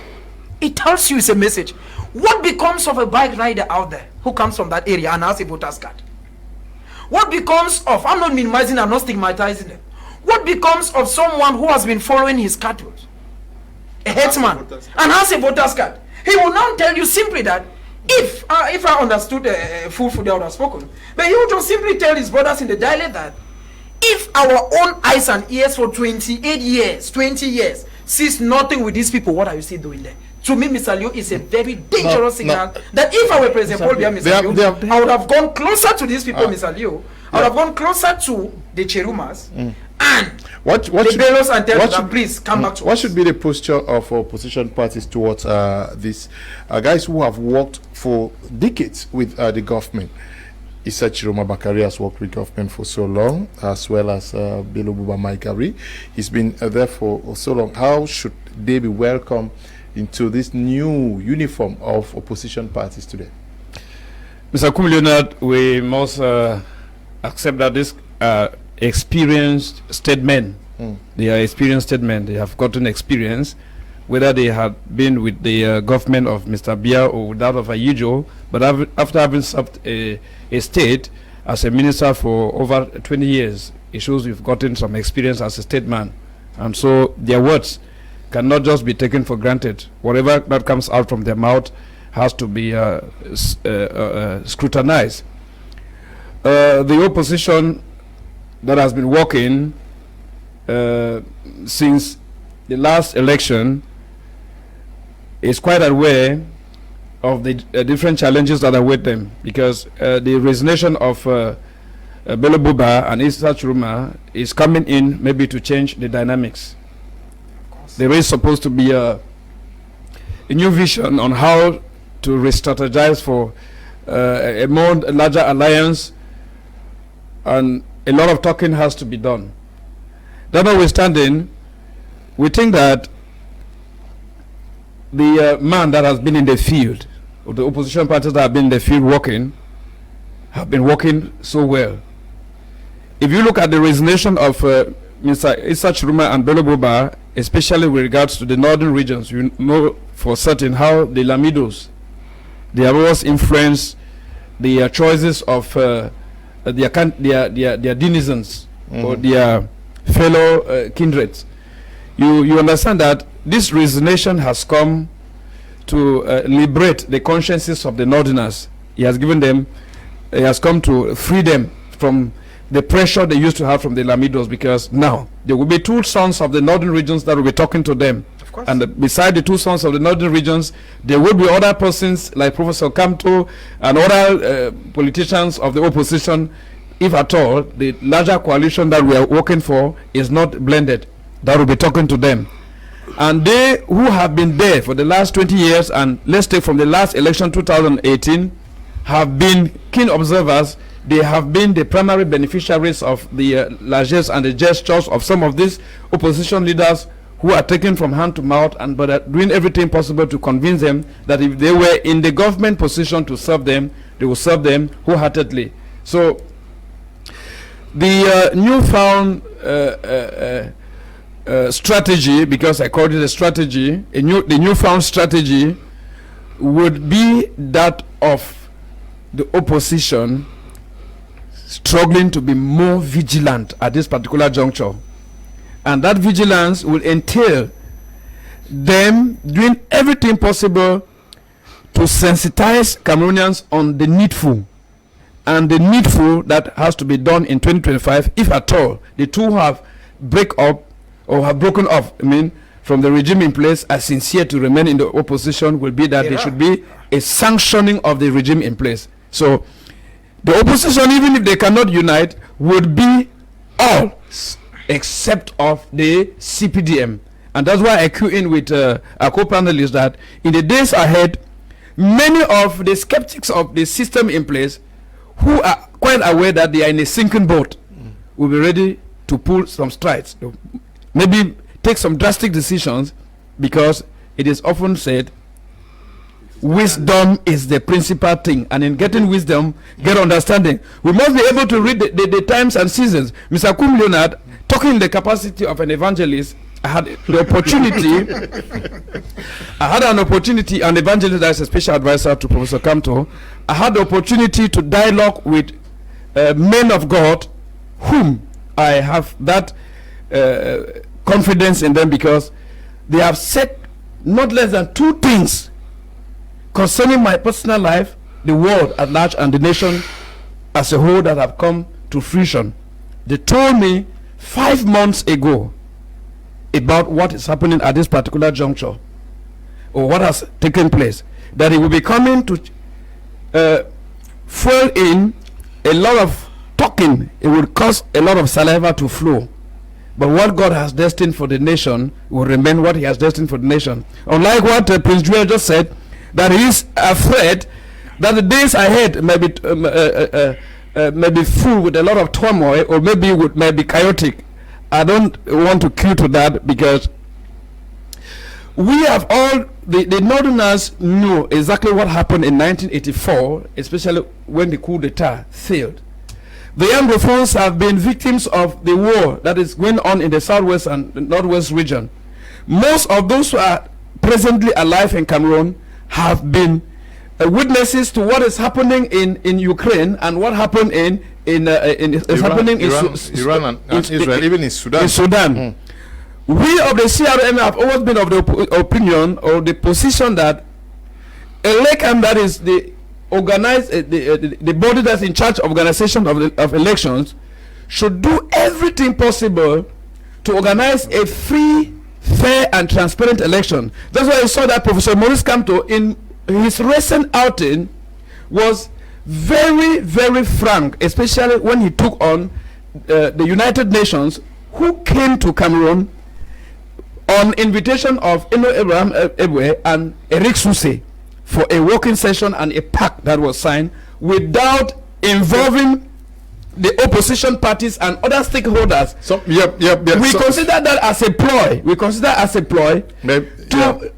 Speaker 4: it tells you it's a message. What becomes of a bike rider out there who comes from that area and has a voter's card? What becomes of, I'm not minimizing, I'm not stigmatizing them. What becomes of someone who has been following his cattle, a headsman, and has a voter's card? He will now tell you simply that if I understood full they would have spoken, but he will just simply tell his brothers in the dialect that if our own eyes and ears for 28 years, 20 years, sees nothing with these people, what are you still doing there? to me, Mr. Liu, is a very dangerous signal that if I were President Paul Biya, Mr. Liu, I would have gone closer to these people, Mr. Liu. I would have gone closer to the Tchiromas and the Bellos and tell them, please come back to us.
Speaker 1: What should be the posture of opposition parties towards these guys who have worked for decades with the government? Issa Tchiroma Bakari has worked with government for so long, as well as Bello Bouba Maigari. He's been there for so long. How should they be welcomed into this new uniform of opposition parties today?
Speaker 5: Mr. Kum Leonard, we must accept that this experienced statement. They are experienced statement. They have gotten experience, whether they have been with the government of Mr. Biya or that of Ayijo, but after having served a state as a minister for over 20 years, it shows you've gotten some experience as a statesman. And so their words cannot just be taken for granted. Whatever that comes out from their mouth has to be scrutinized. The opposition that has been working since the last election is quite aware of the different challenges that await them, because the resignation of Bello Bouba and Issa Tchiroma is coming in maybe to change the dynamics. There is supposed to be a new vision on how to re-strategize for a more larger alliance, and a lot of talking has to be done. That notwithstanding, we think that the man that has been in the field, or the opposition parties that have been in the field working, have been working so well. If you look at the resignation of Mr. Issa Tchiroma and Bello Bouba, especially with regards to the northern regions, you know for certain how the Lamidos, they have always influenced the choices of their denizens or their fellow kindreds. You understand that this resignation has come to liberate the consciences of the northerners. He has given them, he has come to free them from the pressure they used to have from the Lamidos, because now there will be two sons of the northern regions that will be talking to them.
Speaker 4: Of course.
Speaker 5: And beside the two sons of the northern regions, there will be other persons like Professor Kamto and other politicians of the opposition. If at all, the larger coalition that we are working for is not blended, that will be talking to them. And they who have been there for the last 20 years, and let's take from the last election 2018, have been keen observers. They have been the primary beneficiaries of the largesse and the gestures of some of these opposition leaders who are taken from hand to mouth, and but are doing everything possible to convince them that if they were in the government position to serve them, they will serve them wholeheartedly. So the newfound strategy, because I called it a strategy, the newfound strategy would be that of the opposition struggling to be more vigilant at this particular juncture, and that vigilance will entail them doing everything possible to sensitize Cameroonians on the needful, and the needful that has to be done in 2025, if at all the two have break up or have broken off, from the regime in place, are sincere to remain in the opposition, will be that there should be a sanctioning of the regime in place. So the opposition, even if they cannot unite, would be all except of the CPDM. And that's why I cue in with our co-panelists that in the days ahead, many of the skeptics of the system in place, who are quite aware that they are in a sinking boat, will be ready to pull some strides, maybe take some drastic decisions, because it is often said wisdom is the principal thing, and in getting wisdom, get understanding. We must be able to read the times and seasons. Mr. Kum Leonard, talking in the capacity of an evangelist, I had the opportunity, an evangelist that is a special advisor to Professor Kamto. I had the opportunity to dialogue with men of God whom I have that confidence in them, because they have said not less than two things concerning my personal life, the world at large, and the nation as a whole that have come to fruition. They told me 5 months ago about what is happening at this particular juncture. or what has taken place, that he will be coming to fuel in a lot of talking. It will cause a lot of saliva to flow. But what God has destined for the nation will remain what he has destined for the nation. Unlike what Prince Joel just said, that he is afraid that the days ahead may be full with a lot of turmoil, or may be chaotic. I don't want to cue to that, because we have all, the Northerners knew exactly what happened in 1984, especially when the coup d'etat failed. The Anglophones have been victims of the war that is going on in the southwest and the northwest region. Most of those who are presently alive in Cameroon have been witnesses to what is happening in Ukraine, and what happened in Iran,
Speaker 1: Iran and Israel, even in Sudan.
Speaker 5: In Sudan. We of the CRM have always been of the opinion, or the position, that ELECAM, that is the the body that's in charge of organization of elections, should do everything possible to organize a free, fair and transparent election. That's why I saw that Professor Maurice Kamto in his recent outing was very, very frank, especially when he took on the United Nations, who came to Cameroon on invitation of Eno Abraham Ebwe and Eric Sousé for a working session and a pact that was signed without involving the opposition parties and other stakeholders.
Speaker 1: So,
Speaker 5: we consider that as a ploy. We consider as a ploy to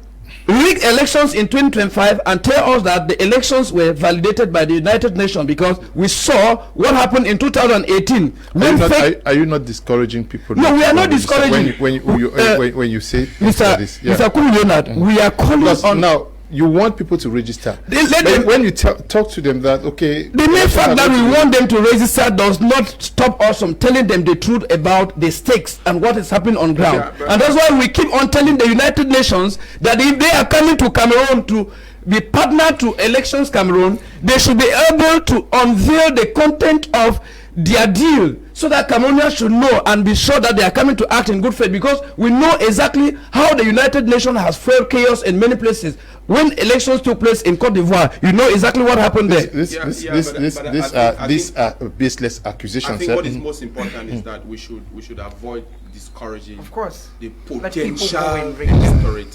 Speaker 5: rig elections in 2025 and tell us that the elections were validated by the United Nations, because we saw what happened in 2018.
Speaker 1: Are you not discouraging people?
Speaker 5: No, we are not discouraging.
Speaker 1: When you say
Speaker 5: Mr. Kum Leonard, we are calling on
Speaker 1: now. You want people to register. When you talk to them that, okay,
Speaker 5: the mere fact that we want them to register does not stop us from telling them the truth about the stakes and what is happening on ground. And that's why we keep on telling the United Nations that if they are coming to Cameroon to be partner to Elections Cameroon, they should be able to unveil the content of their deal, so that Cameroonians should know and be sure that they are coming to act in good faith, because we know exactly how the United Nations has fueled chaos in many places. When elections took place in Cote d'Ivoire, you know exactly what happened there.
Speaker 1: These are baseless accusations.
Speaker 6: I think what is most important is that we should avoid discouraging,
Speaker 4: of course,
Speaker 6: the potential electorate.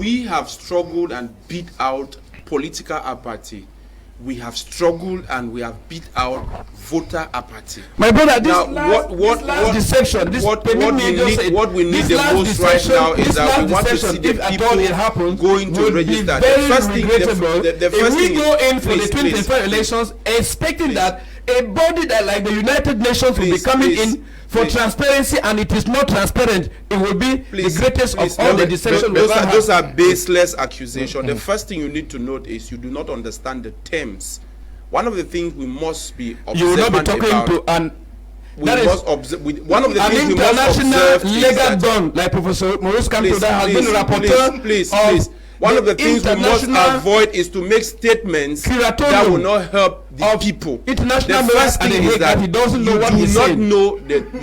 Speaker 6: We have struggled and beat out political apathy. We have struggled and we have beat out voter apathy.
Speaker 5: My brother,
Speaker 6: what we need the most right now is that we want to see the people going to register.
Speaker 5: The first thing, if we go in for the 2025 elections expecting that a body that like the United Nations will be coming in for transparency, and it is not transparent, it will be the greatest of all the deception.
Speaker 6: Those are baseless accusations. The first thing you need to note is you do not understand the terms. One of the things we must be observant
Speaker 5: you will not be talking
Speaker 6: about,
Speaker 5: to an
Speaker 6: one of the things we must observe
Speaker 5: legal dawn, like Professor Maurice Kamto that has been a rapporteur.
Speaker 6: Please. One of the things we must avoid is to make statements that will not help the people. The first thing is that you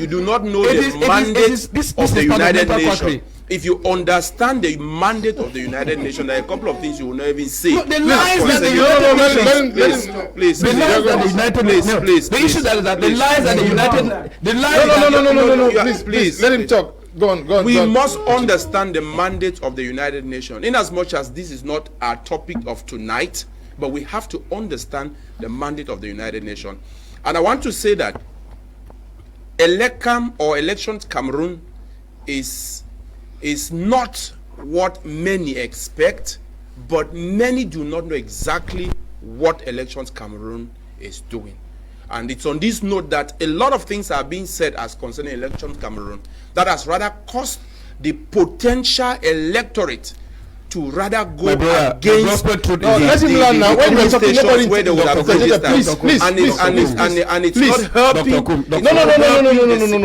Speaker 6: do not know the mandate of the United Nations. If you understand the mandate of the United Nations, there are a couple of things you will not even say.
Speaker 5: The lies that the United Nations, please, the lies that the United Nations, the issue that is that the lies that the United, the lies.
Speaker 1: Please, let him talk. Go on.
Speaker 6: We must understand the mandate of the United Nations. In as much as this is not our topic of tonight, but we have to understand the mandate of the United Nations. And I want to say that ELECAM or Elections Cameroon is not what many expect, but many do not know exactly what Elections Cameroon is doing. And it's on this note that a lot of things are being said as concerning Elections Cameroon that has rather caused the potential electorate to rather go against
Speaker 1: let him learn now. When you're talking about
Speaker 6: where they would have registered, and it's not helping.
Speaker 1: No,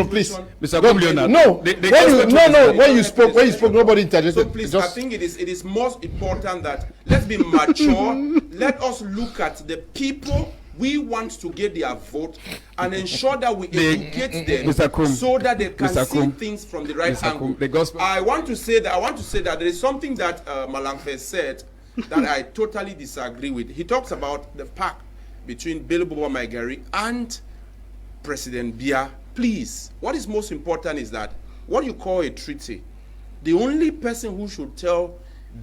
Speaker 1: please, Mr. Kum Leonard. When you spoke, nobody interjected.
Speaker 6: So please, I think it is most important that let's be mature. Let us look at the people We want to get their vote and ensure that we educate them
Speaker 5: Mr. Kum,
Speaker 6: so that they can
Speaker 5: Mr.
Speaker 6: see
Speaker 5: Kum,
Speaker 6: things from the right
Speaker 5: Mr.
Speaker 6: angle.
Speaker 5: Kum, the gospel.
Speaker 6: I want to say that there is something that Allaince said that I totally disagree with. He talks about the pact between Bello Bouba Maigari and President Biya. Please, what is most important is that what you call a treaty, the only person who should tell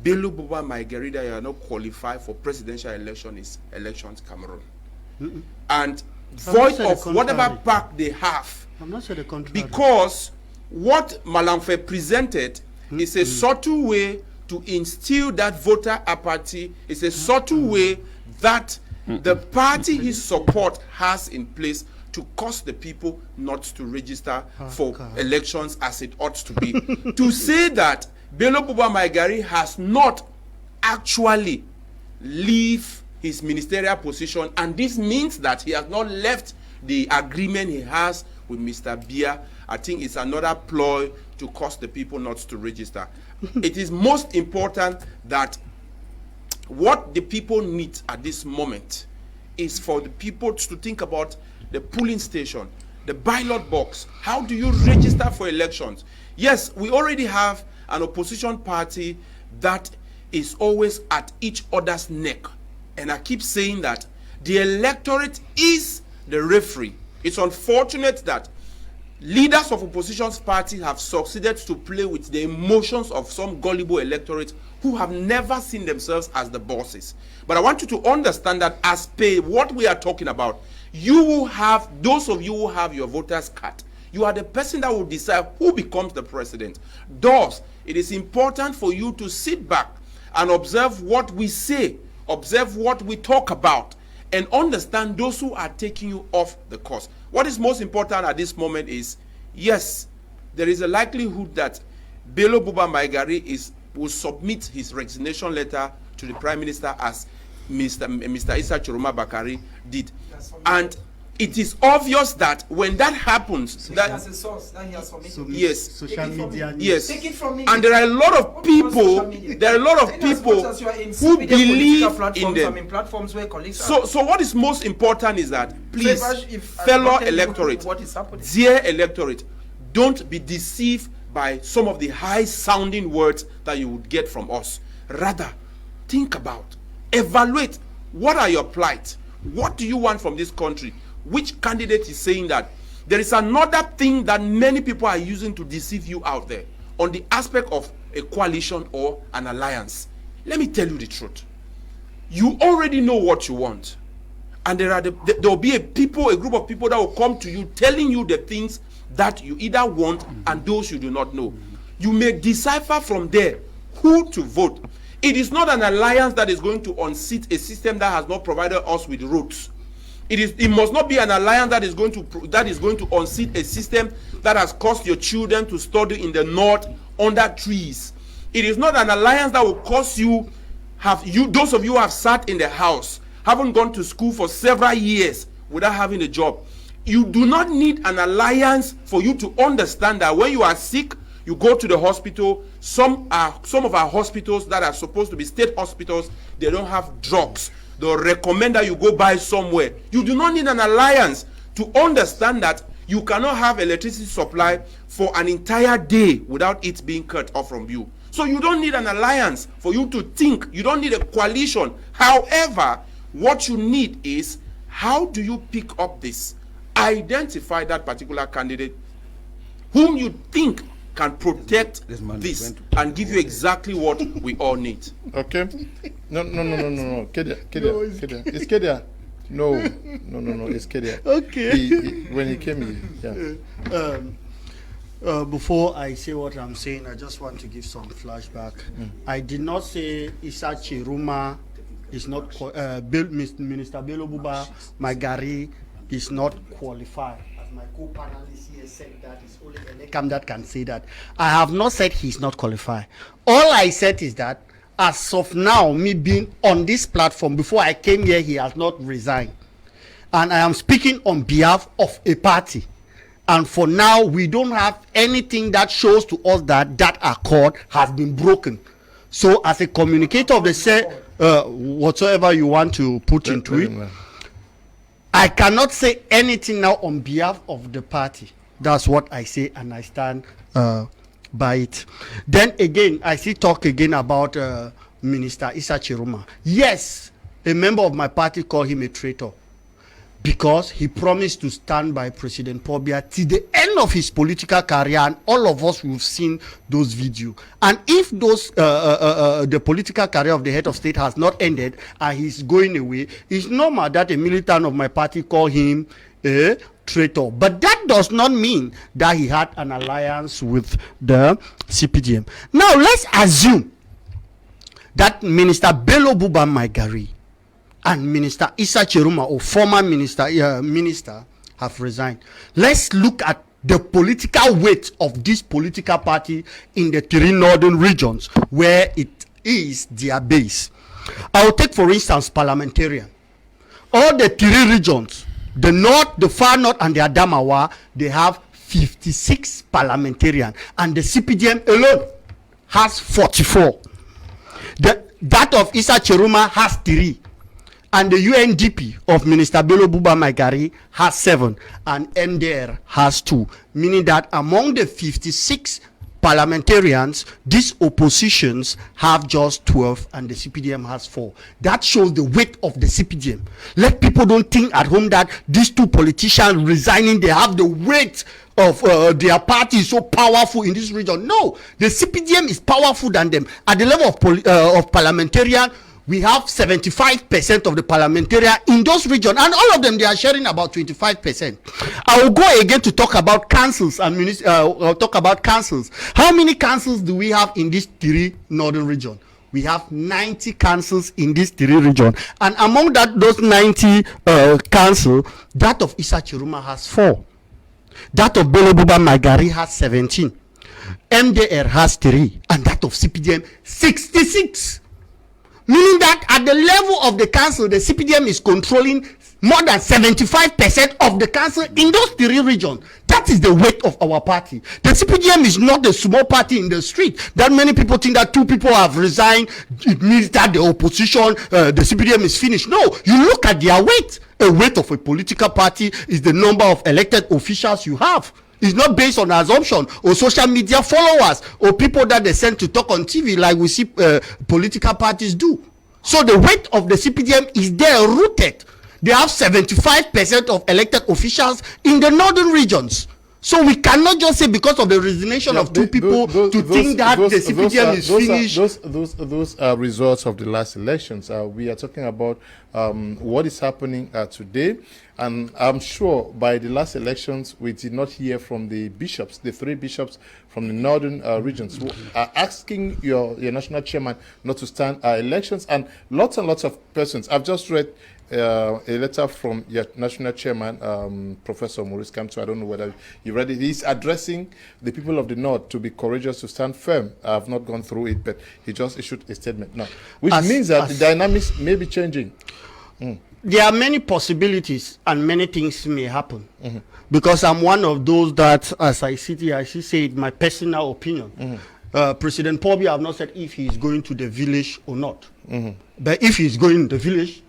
Speaker 6: Bello Bouba Maigari that you are not qualified for presidential election is Elections Cameroon. And void of whatever pact they have.
Speaker 3: I'm not sure the contrary.
Speaker 6: Because what Allaince presented is a subtle way to instill that voter apathy. It's a subtle way that the party his support has in place to cause the people not to register for elections as it ought to be. To say that Bello Bouba Maigari has not actually leave his ministerial position, and this means that he has not left the agreement he has with Mr. Biya, I think it's another ploy to cause the people not to register. It is most important that what the people need at this moment is for the people to think about the polling station, the ballot box. How do you register for elections? Yes, we already have an opposition party that is always at each other's neck. And I keep saying that the electorate is the referee. It's unfortunate that leaders of opposition parties have succeeded to play with the emotions of some gullible electorate who have never seen themselves as the bosses. But I want you to understand that as per what we are talking about, you will have, those of you who have your voter's card, you are the person that will decide who becomes the president. Thus, it is important for you to sit back and observe what we say, observe what we talk about, and understand those who are taking you off the course. What is most important at this moment is, yes, there is a likelihood that Bello Bouba Maigari will submit his resignation letter to the Prime Minister as Mr. Issa Tchiroma Bakari did. And it is obvious that when that happens,
Speaker 4: that's a source that he has submitted.
Speaker 6: Yes,
Speaker 3: social media.
Speaker 6: yes,
Speaker 4: Take it from me.
Speaker 6: and there are a lot of people. There are a lot of people who believe in them.
Speaker 4: Platforms where colleagues
Speaker 6: So what is most important is that, please, fellow electorate, dear electorate, don't be deceived by some of the high-sounding words that you would get from us. Rather, think about, evaluate, what are your plight? What do you want from this country? Which candidate is saying that? There is another thing that many people are using to deceive you out there on the aspect of a coalition or an alliance. Let me tell you the truth. You already know what you want. And there will be a group of people that will come to you telling you the things that you either want and those you do not know. You may decipher from there who to vote. It is not an alliance that is going to unseat a system that has not provided us with roads. It must not be an alliance that is going to unseat a system that has caused your children to study in the north under trees. It is not an alliance that will cause those of you who have sat in the house, haven't gone to school for several years without having a job. You do not need an alliance for you to understand that when you are sick, you go to the hospital. Some of our hospitals that are supposed to be state hospitals, they don't have drugs. They'll recommend that you go buy somewhere. You do not need an alliance to understand that you cannot have electricity supply for an entire day without it being cut off from you. So you don't need an alliance for you to think. You don't need a coalition. However, what you need is, how do you pick up this? Identify that particular candidate whom you think can protect this and give you exactly what we all need.
Speaker 1: Okay. No. Kedia. It's Kedia. No. It's Kedia.
Speaker 3: Okay.
Speaker 1: When he came here, yeah.
Speaker 3: Before I say what I'm saying, I just want to give some flashback. I did not say Issa Tchiroma is not Minister Bello Bouba Maigari is not qualified. My co-panelist here said that it's only Elecam that can say that. I have not said he's not qualified. All I said is that as of now, me being on this platform, before I came here, he has not resigned. And I am speaking on behalf of a party. And for now, we don't have anything that shows to us that that accord has been broken. So as a communicator of the whatsoever you want to put into it, I cannot say anything now on behalf of the party. That's what I say, and I stand by it. Then again, I see talk again about Minister Issa Tchiroma. Yes, a member of my party called him a traitor because he promised to stand by President Pobia till the end of his political career, and all of us will have seen those videos. And if those the political career of the head of state has not ended and he's going away, it's normal that a militant of my party call him a traitor. But that does not mean that he had an alliance with the CPDM. Now let's assume that Minister Bello Bouba Maigari and Minister Issa Tchiroma, or former minister, have resigned. Let's look at the political weight of this political party in the three northern regions where it is their base. I will take, for instance, parliamentarian. All the three regions, the north, the far north, and the Adamawa, they have 56 parliamentarians, and the CPDM alone has 44. That of Issa Tchiroma has 3. And the UNDP of Minister Bello Bouba Maigari has 7, and MDR has 2, meaning that among the 56 parliamentarians, these oppositions have just 12, and the CPDM has 4. That shows the weight of the CPDM. Let people don't think at home that these two politicians resigning, they have the weight of their party is so powerful in this region. No, the CPDM is powerful than them. At the level of parliamentarian, we have 75% of the parliamentarian in those regions, and all of them, they are sharing about 25%. I will go again to talk about councils and talk about councils. How many councils do we have in these 3 northern regions? We have 90 councils in these 3 regions, and among those 90 councils, that of Issa Tchiroma has 4. That of Bello Bouba Maigari has 17. MDR has 3, and that of CPDM 66. Meaning that at the level of the council, the CPDM is controlling more than 75% of the council in those 3 regions. That is the weight of our party. The CPDM is not a small party in the street. That many people think that 2 people have resigned, it means that the opposition, the CPDM is finished. No, you look at their weight. A weight of a political party is the number of elected officials you have. It's not based on assumption or social media followers or people that they send to talk on TV like we see political parties do. So the weight of the CPDM is there rooted. They have 75% of elected officials in the northern regions. So we cannot just say because of the resignation of 2 people think that the CPDM is finished.
Speaker 1: Those are results of the last elections. We are talking about what is happening today. And I'm sure by the last elections, we did not hear from the bishops, the 3 bishops from the northern regions, who are asking your national chairman not to stand elections. And lots of persons. I've just read a letter from your national chairman, Professor Maurice Kamto. I don't know whether you read it. He's addressing the people of the north to be courageous, to stand firm. I have not gone through it, but he just issued a statement now, which means that the dynamics may be changing.
Speaker 3: There are many possibilities and many things may happen. Because I'm one of those that, as I sit here, I should say it, my personal opinion. President Pobia have not said if he is going to the village or not. But if he is going to the village,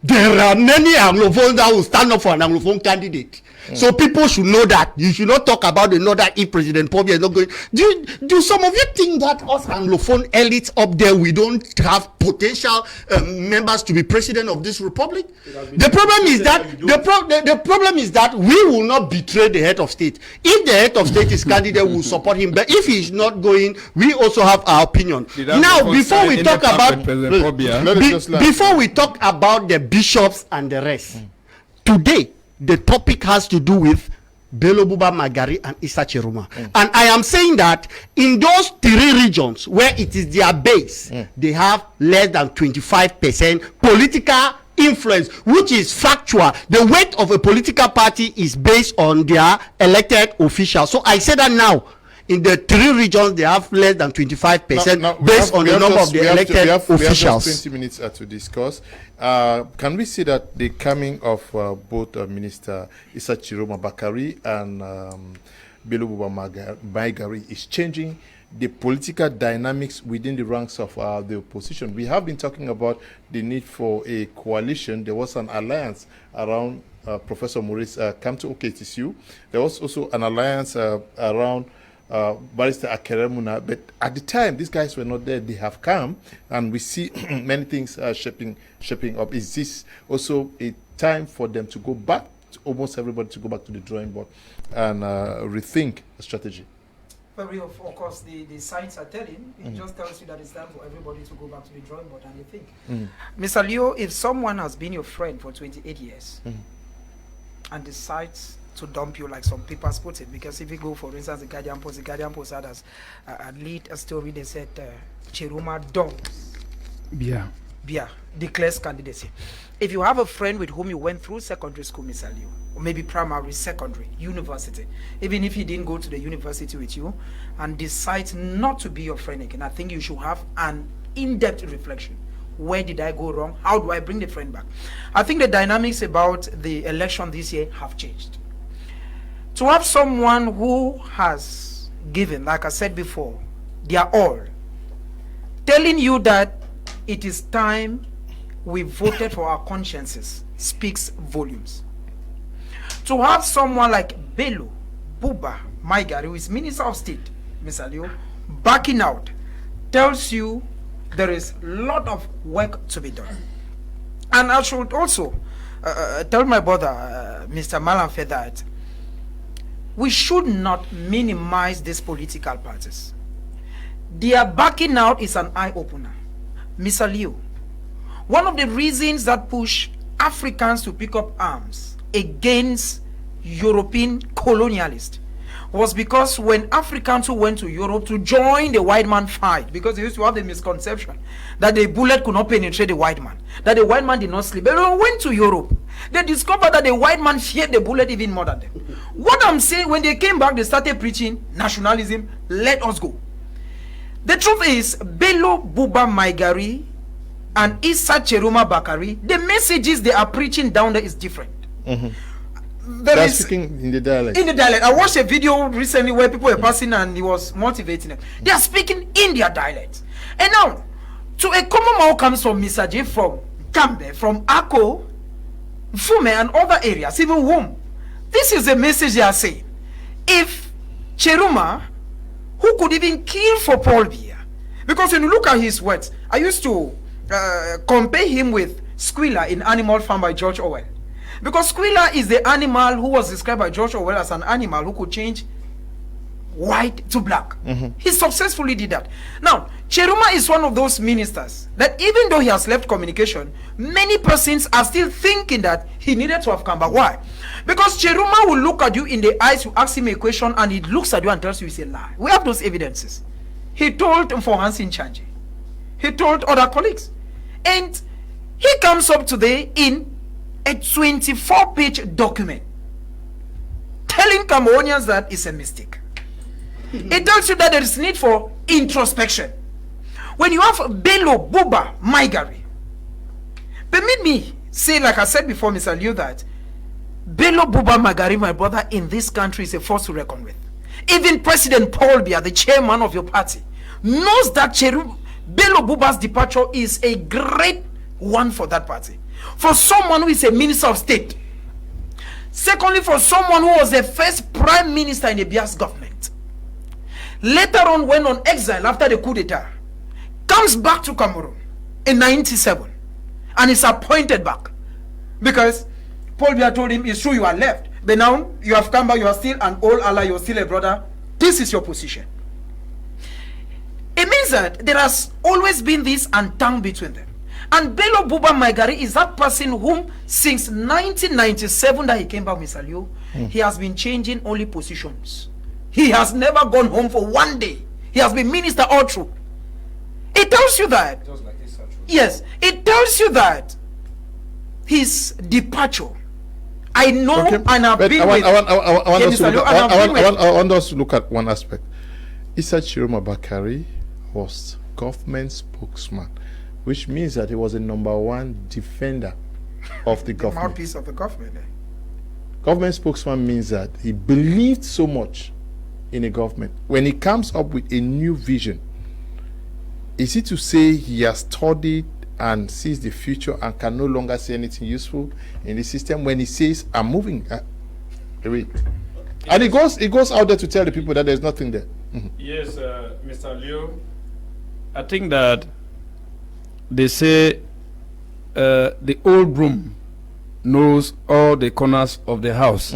Speaker 3: there are many Anglophones that will stand up for an Anglophone candidate. So people should know that. You should not talk about the north if President Pobia is not going. Do some of you think that us Anglophone elites up there, we don't have potential members to be president of this republic? The problem is that the problem is that we will not betray the head of state. If the head of state is candidate, we will support him. But if he is not going, we also have our opinion. Now, before we talk about before we talk about the bishops and the rest, today the topic has to do with Bello Bouba Maigari and Issa Tchiroma. And I am saying that in those 3 regions where it is their base, they have less than 25% political influence, which is factual. The weight of a political party is based on their elected officials. So I say that now. In the 3 regions, they have less than 25% based on the number of the elected officials. We have just 20
Speaker 1: minutes to discuss. Can we see that the coming of both Minister Issa Tchiroma Bakari and Bello Bouba Maigari is changing the political dynamics within the ranks of the opposition. We have been talking about the need for a coalition. There was an alliance around Professor Maurice Kamto OKTSU. There was also an alliance around Barrister Akeremuna, but at the time these guys were not there. They have come, and we see many things shaping up. Is this also a time for them to go back, almost everybody to go back to the drawing board and rethink a strategy?
Speaker 4: Of course, the signs are telling. It just tells you that it's time for everybody to go back to the drawing board and rethink. Mr. Leo, if someone has been your friend for 28 years and decides to dump you, like some papers put it, because if you go, for instance, the Guardian Post had as lead a story. They said Tchiroma dumps declares candidacy. If you have a friend with whom you went through secondary school, Mr. Leo, or maybe primary, secondary, university, even if he didn't go to the university with you, and decides not to be your friend again, I think you should have an in-depth reflection. Where did I go wrong? How do I bring the friend back? I think the dynamics about the election this year have changed. To have someone who has given, like I said before, their all, telling you that it is time we voted for our consciences, speaks volumes. To have someone like Bello, Bouba, Maigari, who is Minister of State, Mr. Leo, backing out, tells you there is a lot of work to be done. And I should also tell my brother, Mr. Malanfe, that we should not minimize these political parties. Their backing out is an eye-opener. Mr. Leo, one of the reasons that push Africans to pick up arms against European colonialists was because when Africans who went to Europe to join the white man fight, because they used to have the misconception that the bullet could not penetrate the white man, that the white man did not sleep. But when they went to Europe, they discovered that the white man feared the bullet even more than them. What I'm saying, when they came back, they started preaching nationalism, let us go. The truth is, Bello, Bouba, Maigari, and Issa, Tchiroma, Bakari, the messages they are preaching down there is different.
Speaker 1: They're speaking in the dialect.
Speaker 4: In the dialect. I watched a video recently where people were passing and he was motivating them. They are speaking in their dialect. And now, to a common man who comes from Misaje, from Gambe, from Ako, Fume, and other areas, even Wom, this is the message they are saying. If Tchiroma, who could even kill for Paul Biya, because when you look at his words, I used to compare him with Squilla in Animal Farm by George Orwell. Because Squilla is the animal who was described by George Orwell as an animal who could change white to black. He successfully did that. Now, Tchiroma is one of those ministers that even though he has left communication, many persons are still thinking that he needed to have come back. Why? Because Tchiroma will look at you in the eyes, you ask him a question, and he looks at you and tells you it's a lie. We have those evidences. He told Mfohansi Nchanji. He told other colleagues. And he comes up today in a 24-page document telling Cameroonians that it's a mistake. It tells you that there is need for introspection. When you have Bello, Bouba, Maigari, permit me say, like I said before, Mr. Liu, that Bello, Bouba, Maigari, my brother, in this country is a force to reckon with. Even President Paul Biya, the chairman of your party, knows that Bello Bouba's departure is a great one for that party. For someone who is a minister of state. Secondly, for someone who was the first prime minister in the Biya's government. Later on went on exile after the coup d'etat. Comes back to Cameroon in 1997 and is appointed back. Because Paul Biya told him, it's true you are left, but now you have come back, you are still an old ally, you are still a brother. This is your position. It means that there has always been this entente between them. And Bello Bouba Maigari is that person whom, since 1997 that he came back, Mr. Liu, he has been changing only positions. He has never gone home for one day. He has been minister all through. It tells you that.
Speaker 2: Just like Issa.
Speaker 4: Yes, it tells you that his departure. I know,
Speaker 1: Okay.
Speaker 4: and I've been with.
Speaker 1: I want us to look at one aspect. Issa Tchiroma Bakari was government spokesman, which means that he was a #1 defender of the government.
Speaker 4: Mouthpiece of the government.
Speaker 1: Government spokesman means that he believed so much in a government, when he comes up with a new vision, is it to say he has studied and sees the future and can no longer see anything useful in the system when he says, I'm moving away? And he goes out there to tell the people that there's nothing there.
Speaker 5: Yes, Mr. Leo, I think that they say the old broom knows all the corners of the house.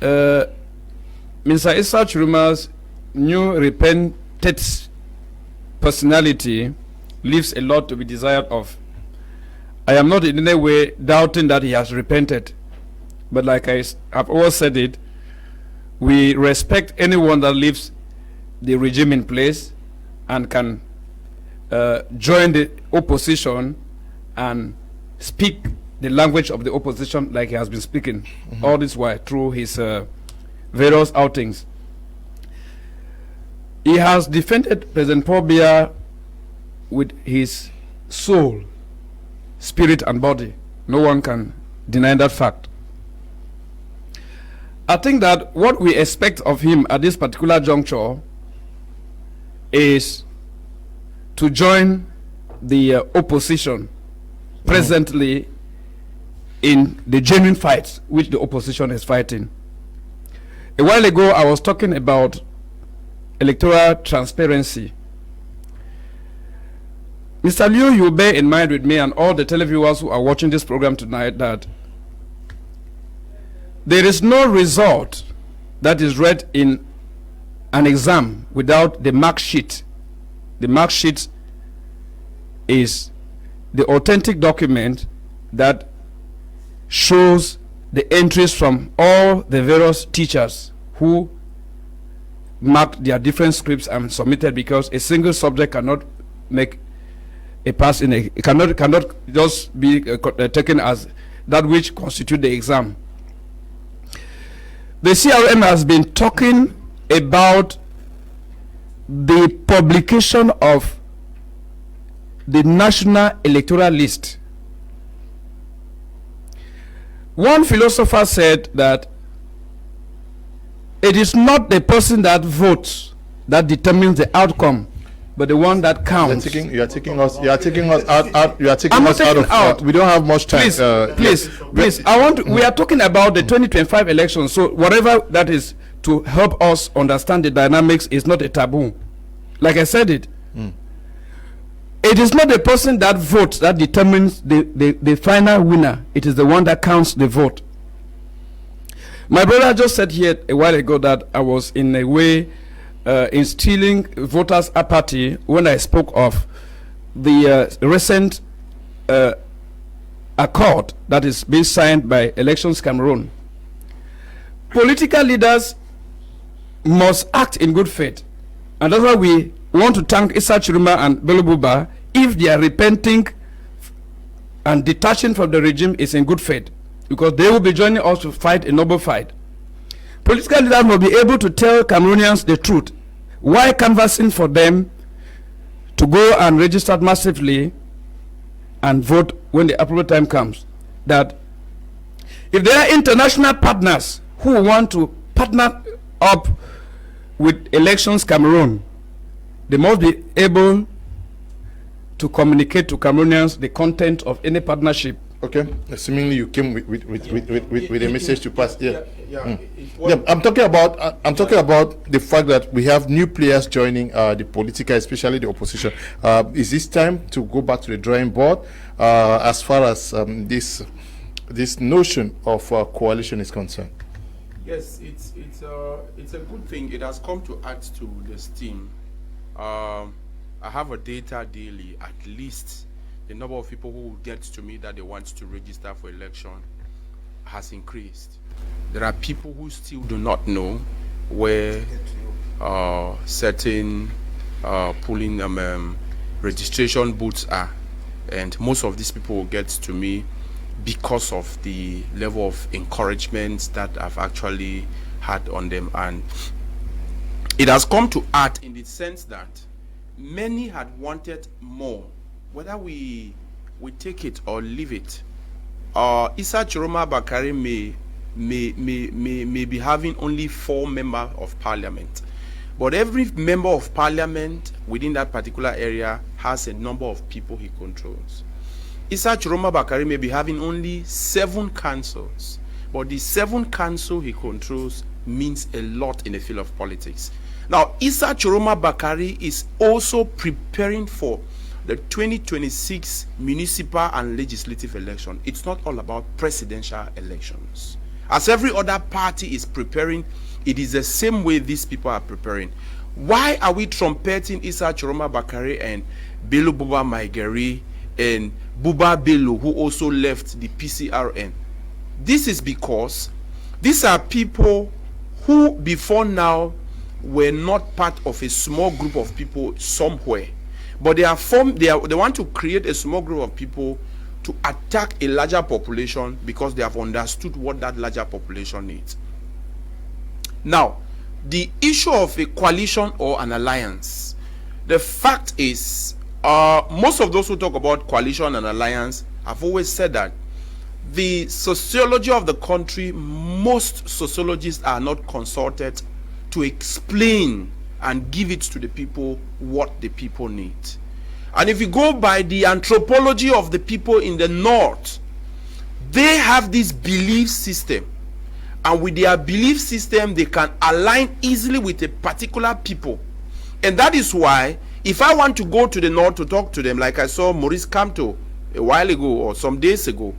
Speaker 5: Mr. Issa Tchiroma's new repented personality leaves a lot to be desired of. I am not in any way doubting that he has repented, but like I have always said it, we respect anyone that leaves the regime in place and can join the opposition and speak the language of the opposition like he has been speaking all this while through his various outings. He has defended President Paul Biya with his soul, spirit and body. No one can deny that fact. I think that what we expect of him at this particular juncture is to join the opposition presently in the genuine fights which the opposition is fighting. A while ago, I was talking about electoral transparency. Mr. Liu, you bear in mind with me and all the televiewers who are watching this program tonight that there is no result that is read in an exam without the mark sheet. The mark sheet is the authentic document that shows the entries from all the various teachers who marked their different scripts and submitted, because a single subject cannot make a pass in a cannot just be taken as that which constitute the exam. The CRM has been talking about the publication of the national electoral list. One philosopher said that it is not the person that votes that determines the outcome, but the one that counts.
Speaker 1: You are taking us out of. We don't have much time.
Speaker 5: Please. We are talking about the 2025 elections. So whatever that is to help us understand the dynamics is not a taboo. Like I said it. It is not the person that votes that determines the final winner. It is the one that counts the vote. My brother just said here a while ago that I was in a way instilling voters' apathy when I spoke of the recent accord that is being signed by Elections Cameroon. Political leaders must act in good faith, and that's why we want to thank Issa Tchiroma and Bello Bouba if they are repenting and detaching from the regime is in good faith, because they will be joining us to fight a noble fight. Political leaders will be able to tell Cameroonians the truth. Why canvassing for them to go and register massively and vote when the appropriate time comes? That if there are international partners who want to partner up with Elections Cameroon, they must be able to communicate to Cameroonians the content of any partnership.
Speaker 1: Okay, seemingly you came with a message to pass. I'm talking about the fact that we have new players joining the political, especially the opposition. Is this time to go back to the drawing board as far as this notion of coalition is concerned?
Speaker 6: Yes, it's a good thing. It has come to add to the steam. I have a data daily, at least the number of people who get to me that they want to register for election has increased. There are people who still do not know where certain polling registration booths are, and most of these people will get to me because of the level of encouragement that I've actually had on them. And it has come to add in the sense that many had wanted more. Whether we take it or leave it, Issa Tchiroma Bakari may may be having only 4 members of parliament. But every member of parliament within that particular area has a number of people he controls. Issa Tchiroma Bakari may be having only 7 councils, but the 7 councils he controls means a lot in the field of politics. Now, Issa Tchiroma Bakari is also preparing for the 2026 municipal and legislative election. It's not all about presidential elections. As every other party is preparing, it is the same way these people are preparing. Why are we trumpeting Issa Tchiroma Bakari and Bello Bouba Maigari and Bouba Bello, who also left the PCRN? This is because these are people who before now were not part of a small group of people somewhere, but they want to create a small group of people to attack a larger population because they have understood what that larger population needs. Now, the issue of a coalition or an alliance, the fact is, most of those who talk about coalition and alliance have always said that the sociology of the country, most sociologists are not consulted to explain and give it to the people what the people need. And if you go by the anthropology of the people in the north, they have this belief system, and with their belief system they can align easily with a particular people. And that is why if I want to go to the north to talk to them, like I saw Maurice Kamto a while ago or some days ago,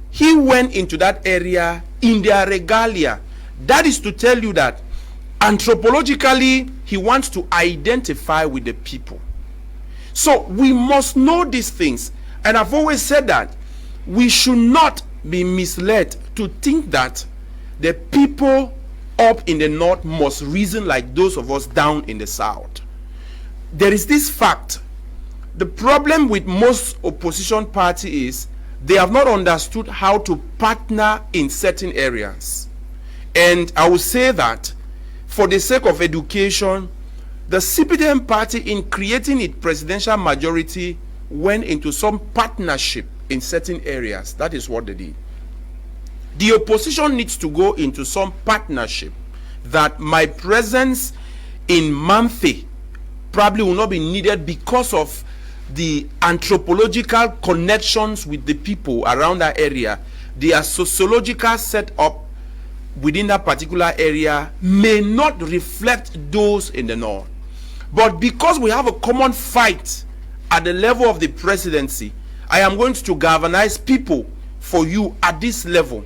Speaker 6: he went into that area in their regalia. That is to tell you that anthropologically he wants to identify with the people. So we must know these things, and I've always said that we should not be misled to think that the people up in the north must reason like those of us down in the south. There is this fact. The problem with most opposition party is they have not understood how to partner in certain areas. And I will say that for the sake of education, the CPDM party, in creating its presidential majority, went into some partnership in certain areas. That is what they did. The opposition needs to go into some partnership that my presence in Mamfe probably will not be needed because of the anthropological connections with the people around that area. Their sociological setup within that particular area may not reflect those in the north. But because we have a common fight at the level of the presidency, I am going to galvanize people for you at this level,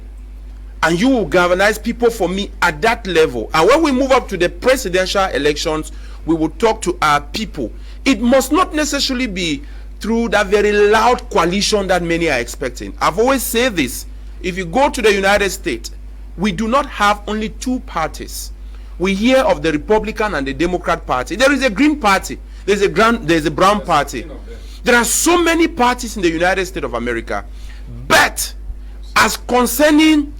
Speaker 6: and you will galvanize people for me at that level. And when we move up to the presidential elections, we will talk to our people. It must not necessarily be through that very loud coalition that many are expecting. I've always said this. If you go to the United States, we do not have only 2 parties. We hear of the Republican and the Democrat Party. There is a Green Party. There's a Brown Party. There are so many parties in the United States of America. But as concerning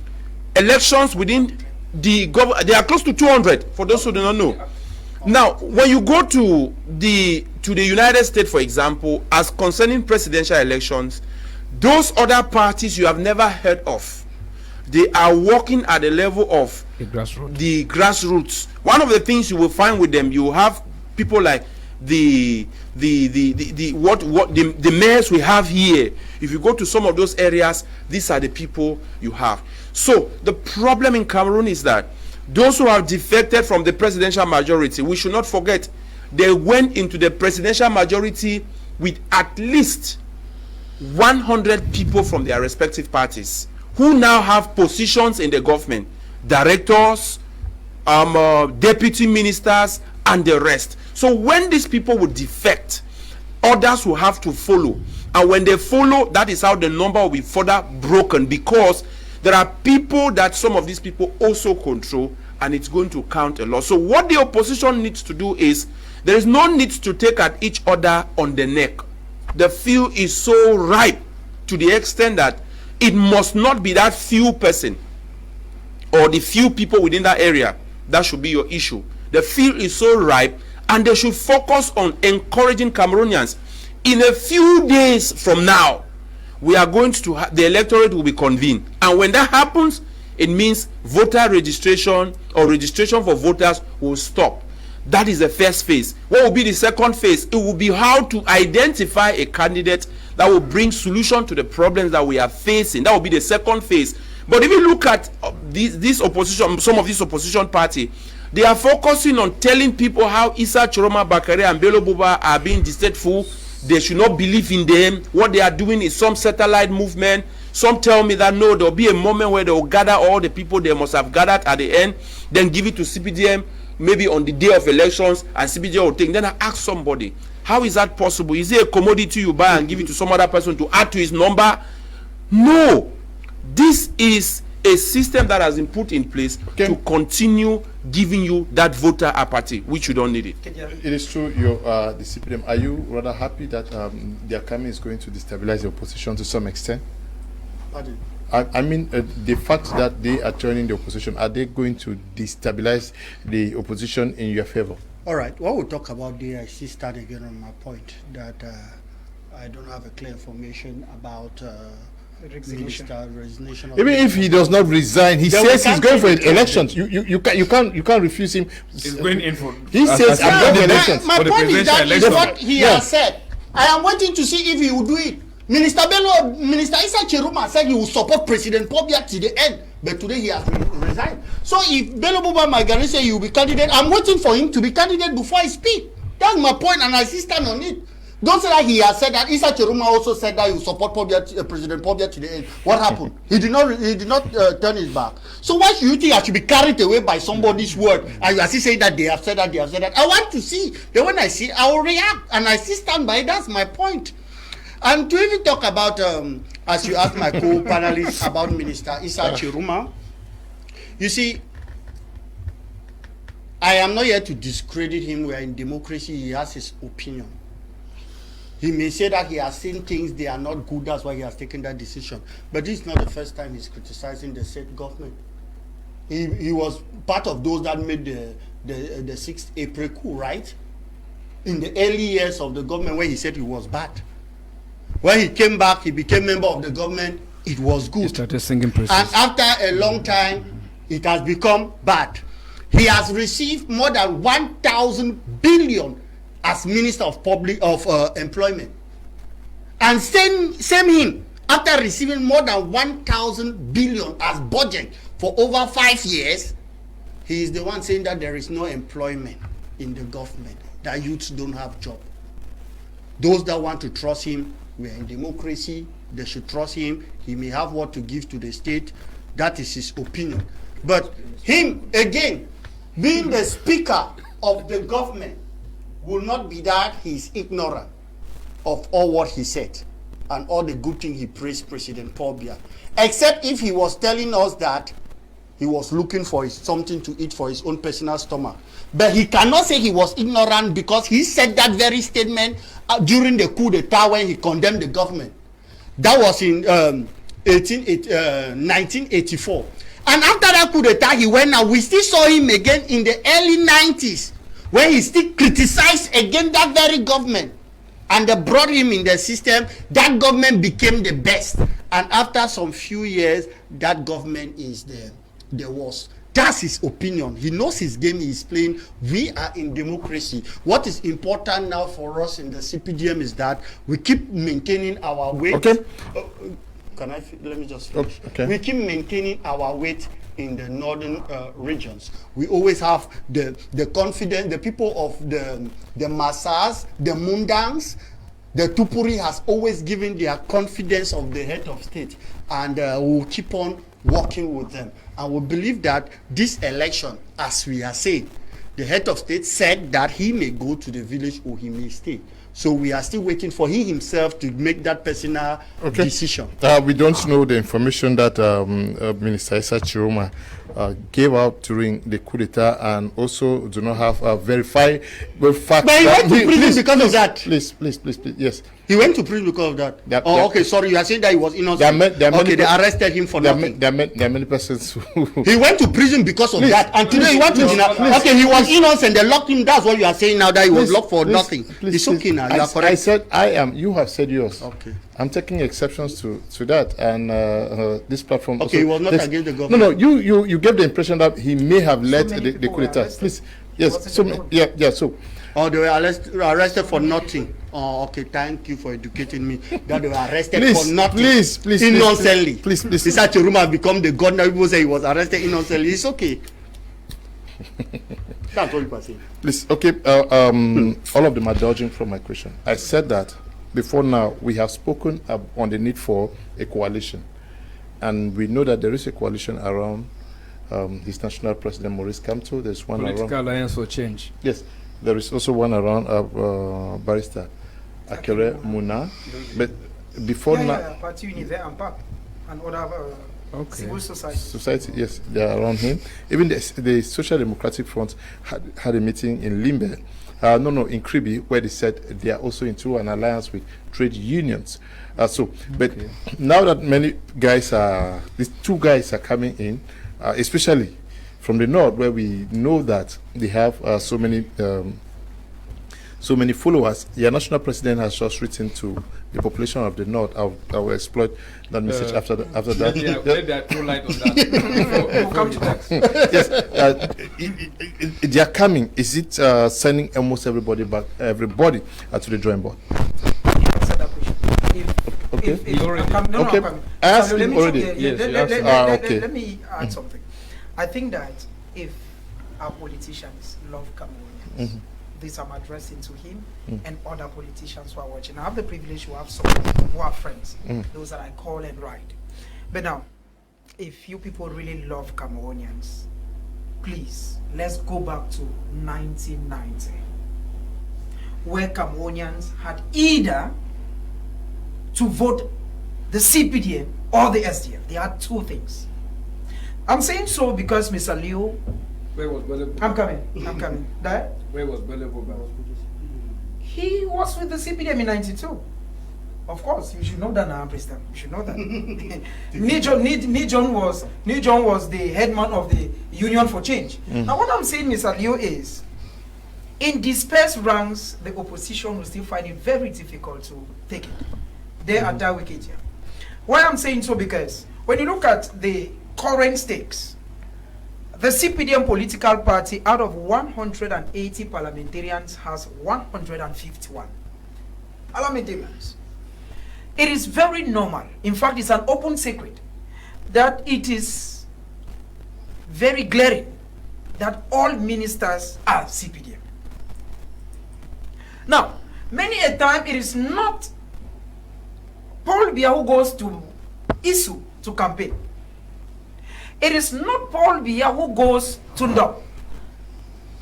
Speaker 6: elections within the government, they are close to 200, for those who do not know. Now, when you go to the United States, for example, as concerning presidential elections, those other parties you have never heard of, they are working at the level of the grassroots. One of the things you will find with them, you have people like the mayors we have here. If you go to some of those areas, these are the people you have. So the problem in Cameroon is that those who have defected from the presidential majority, we should not forget, they went into the presidential majority with at least 100 people from their respective parties who now have positions in the government, directors, deputy ministers, and the rest. So when these people will defect, others will have to follow. And when they follow, that is how the number will be further broken, because there are people that some of these people also control, and it's going to count a lot. So what the opposition needs to do is, there is no need to take at each other on the neck. The field is so ripe to the extent that it must not be that few person or the few people within that area that should be your issue. The field is so ripe, and they should focus on encouraging Cameroonians. In a few days from now, we are going to the electorate will be convened, and when that happens, it means voter registration or registration for voters will stop. That is the first phase. What will be the second phase? It will be how to identify a candidate that will bring solution to the problems that we are facing. That will be the second phase. But if you look at this opposition, some of this opposition party, they are focusing on telling people how Issa, Tchiroma, Bakare, and Bello Bouba are being deceitful. They should not believe in them. What they are doing is some satellite movement. Some tell me that no, there will be a moment where they will gather all the people they must have gathered at the end, then give it to CPDM, maybe on the day of elections, and CPDM will take. Then I ask somebody, how is that possible? Is it a commodity you buy and give it to some other person to add to his number? No. This is a system that has been put in place to continue giving you that voter apathy, which you don't need it.
Speaker 1: It is true, the CPDM. Are you rather happy that their coming is going to destabilize the opposition to some extent?
Speaker 3: Pardon?
Speaker 1: I mean, the fact that they are joining the opposition, are they going to destabilize the opposition in your favor?
Speaker 3: All right. What we'll talk about there, I still start again on my point that I don't have a clear information about resignation.
Speaker 1: Even if he does not resign, he says he's going for elections. You can't refuse him.
Speaker 5: He's going in for.
Speaker 1: He says I'm going for elections.
Speaker 7: My point is that is what he
Speaker 1: Yeah.
Speaker 7: has said. I am waiting to see if he will do it. Minister Issa Tchiroma said he will support President Pobia to the end, but today he has resigned. So if Bello Bouba Maigari say he will be candidate, I'm waiting for him to be candidate before I speak. That's my point, and I still stand on it. Don't say that he has said that. Issa Tchiroma also said that he will support President Pobia to the end. What happened? He did not turn his back. So why should you think I should be carried away by somebody's word? And you are still saying that they have said that, they have said that. I want to see. Then when I see, I will react, and I still stand by it. That's my point. And to even talk about, as you asked my co-panelists about Minister Issa Tchiroma, you see, I am not here to discredit him. We are in democracy. He has his opinion. He may say that he has seen things they are not good. That's why he has taken that decision. But this is not the first time he's criticizing the state government. He was part of those that made the 6th April coup, right? In the early years of the government where he said he was bad. When he came back, he became member of the government. It was good.
Speaker 5: He started singing praises.
Speaker 7: And after a long time, it has become bad. He has received more than 1,000 billion as Minister of Employment. And same him, after receiving more than 1,000 billion as budget for over 5 years, he is the one saying that there is no employment in the government, that youths don't have job. Those that want to trust him, we are in democracy, they should trust him. He may have what to give to the state. That is his opinion. But him, again, being the speaker of the government, will not be that he is ignorant of all what he said and all the good things he praised President Pobia. Except if he was telling us that he was looking for something to eat for his own personal stomach. But he cannot say he was ignorant because he said that very statement during the coup d'etat when he condemned the government. That was in 1984. And after that coup d'etat, he went out. We still saw him again in the early 90s when he still criticized again that very government. And they brought him in the system. That government became the best. And after some few years, that government is the worst. That's his opinion. He knows his game he is playing. We are in democracy. What is important now for us in the CPDM is that we keep maintaining our weight.
Speaker 1: Okay.
Speaker 7: Let me just finish.
Speaker 1: Okay.
Speaker 7: We keep maintaining our weight in the northern regions. We always have the confidence, the people of the Massas, the Mundans, the Tupuri has always given their confidence of the head of state, and we'll keep on working with them. And we believe that this election, as we are saying, the head of state said that he may go to the village or he may stay. So we are still waiting for he himself to make that personal decision.
Speaker 1: We don't know the information that Minister Issa Tchiroma gave out during the coup d'etat, and also do not have verified fact.
Speaker 7: But he went to prison because of that.
Speaker 1: Please, yes.
Speaker 7: He went to prison because of that. Okay, sorry, you are saying that he was innocent. They arrested him for nothing.
Speaker 1: There are many persons who...
Speaker 7: He went to prison because of that, and today he went to okay, he was innocent, they locked him. That's what you are saying now, that he was locked for nothing. It's okay now, you are correct.
Speaker 1: I said I am, you have said yours.
Speaker 7: Okay.
Speaker 1: I'm taking exceptions to that, and this platform...
Speaker 7: Okay, he was not against the government.
Speaker 1: No, you gave the impression that he may have led the coup d'etat. Please, yes, so...
Speaker 7: Oh, they were arrested for nothing. Oh, okay, thank you for educating me. That they were arrested for nothing.
Speaker 1: Please,
Speaker 7: innocently.
Speaker 1: Please.
Speaker 7: Issa Tchiroma has become the god now. People say he was arrested innocently. It's okay. That's what you are saying.
Speaker 1: Please, okay, all of them are dodging from my question. I said that before now, we have spoken on the need for a coalition. And we know that there is a coalition around his national president, Maurice Kamto. There's one
Speaker 5: Political
Speaker 1: around...
Speaker 5: Alliance for Change.
Speaker 1: Yes. There is also one around Barrister Akere Muna. But before now...
Speaker 4: Parti Univers and other civil
Speaker 1: society, yes, they are around him. Even the Social Democratic Front had a meeting in Limbe, in Kribi, where they said they are also into an alliance with trade unions. But now that many guys these two guys are coming in, especially from the north, where we know that they have so many followers. The national president has just written to the population of the north. I will exploit that message after that.
Speaker 5: Let throw light on that.
Speaker 4: We'll come to that.
Speaker 1: Yes, they are coming. Is it sending almost everybody back, to the drawing board?
Speaker 4: Answer that question.
Speaker 1: Okay.
Speaker 4: Let me add something. I think that if our politicians love Cameroonians, this I'm addressing to him and other politicians who are watching. I have the privilege to have some who are friends, those that I call and write. But now, if you people really love Cameroonians, please, let's go back to 1990, where Cameroonians had either to vote the CPDM or the SDF. They had two things. I'm saying so because Mr. Leo...
Speaker 5: Where was Bello?
Speaker 4: I'm coming. That?
Speaker 5: Where was Bello?
Speaker 4: He was with the CPDM in 92. Of course, you should know that now, President. You should know that. Nijon was the headman of the Union for Change. Now what I'm saying, Mr. Leo, is in dispersed ranks, the opposition will still find it very difficult to take it. They are that wicked here. Why I'm saying so, because when you look at the current stakes, the CPDM political party, out of 180 parliamentarians, has 151 parliamentarians. It is very normal. In fact, it's an open secret that it is very glaring that all ministers are CPDM. Now, many a time it is not Paul Biya who goes to Issa to campaign. It is not Paul Biya who goes to Ndop.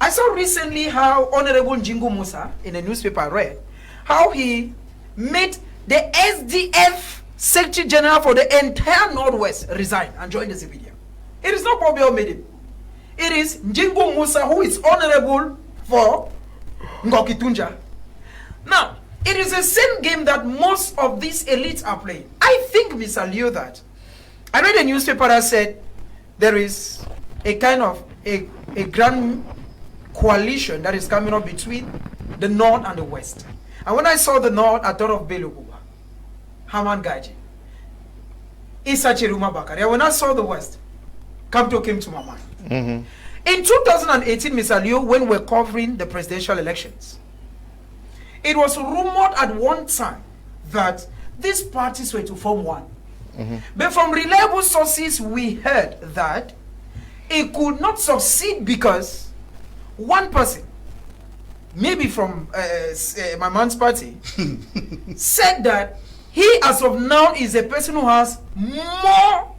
Speaker 4: I saw recently how Honorable Njingu Musa, in a newspaper I read, how he made the SDF Secretary General for the entire Northwest resign and join the CPDM. It is not Paul Biya who made it. It is Njingu Musa who is honorable for Ngoki Tunja. Now, it is the same game that most of these elites are playing. I think, Mr. Leo, that I read a newspaper that said there is a kind of a grand coalition that is coming up between the North and the West. And when I saw the North, I thought of Bello, Bouba, Haman Gaji, Issa Tchiroma Bakari. And when I saw the West, Kamto came to my mind. In 2018, Mr. Leo, when we're covering the presidential elections, it was rumored at one time that these parties were to form one. But from reliable sources, we heard that it could not succeed because one person, maybe from my man's party, said that he, as of now, is a person who has more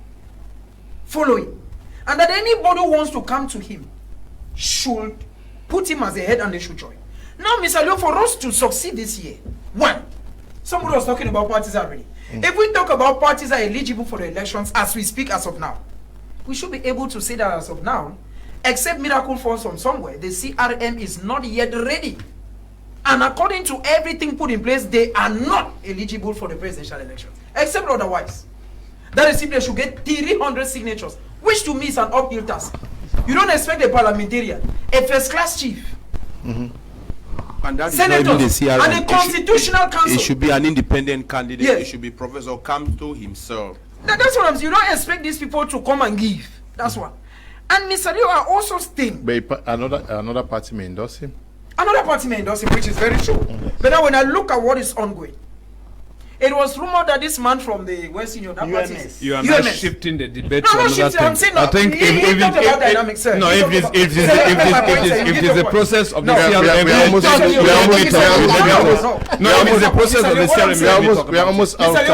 Speaker 4: following, and that anybody who wants to come to him should put him as a head and they should join. Now, Mr. Leo, for us to succeed this year, one, somebody was talking about parties already. If we talk about parties that are eligible for the elections as we speak as of now, we should be able to say that as of now, except miracle falls from somewhere, the CRM is not yet ready. And according to everything put in place, they are not eligible for the presidential election, except otherwise. That is if they should get 300 signatures, which to me is an uphill task. You don't expect a parliamentarian, a first-class chief,
Speaker 6: and that
Speaker 4: senators,
Speaker 6: is not
Speaker 4: and a constitutional council.
Speaker 6: It should be an independent candidate.
Speaker 4: Yes.
Speaker 6: It should be Professor Kamto himself.
Speaker 4: That's what I'm saying. You don't expect these people to come and give. That's what. And Mr. Leo are also staying.
Speaker 1: But another party may endorse him.
Speaker 4: Another party may endorse him, which is very true. But now when I look at what is ongoing, it was rumored that this man from the West Union, that party,
Speaker 5: you are not shifting the debate to
Speaker 4: no,
Speaker 5: another
Speaker 4: shifting,
Speaker 5: thing.
Speaker 4: I'm saying
Speaker 5: I think if it's a process of the CRM,
Speaker 1: we are almost out of
Speaker 4: Mr. Leo,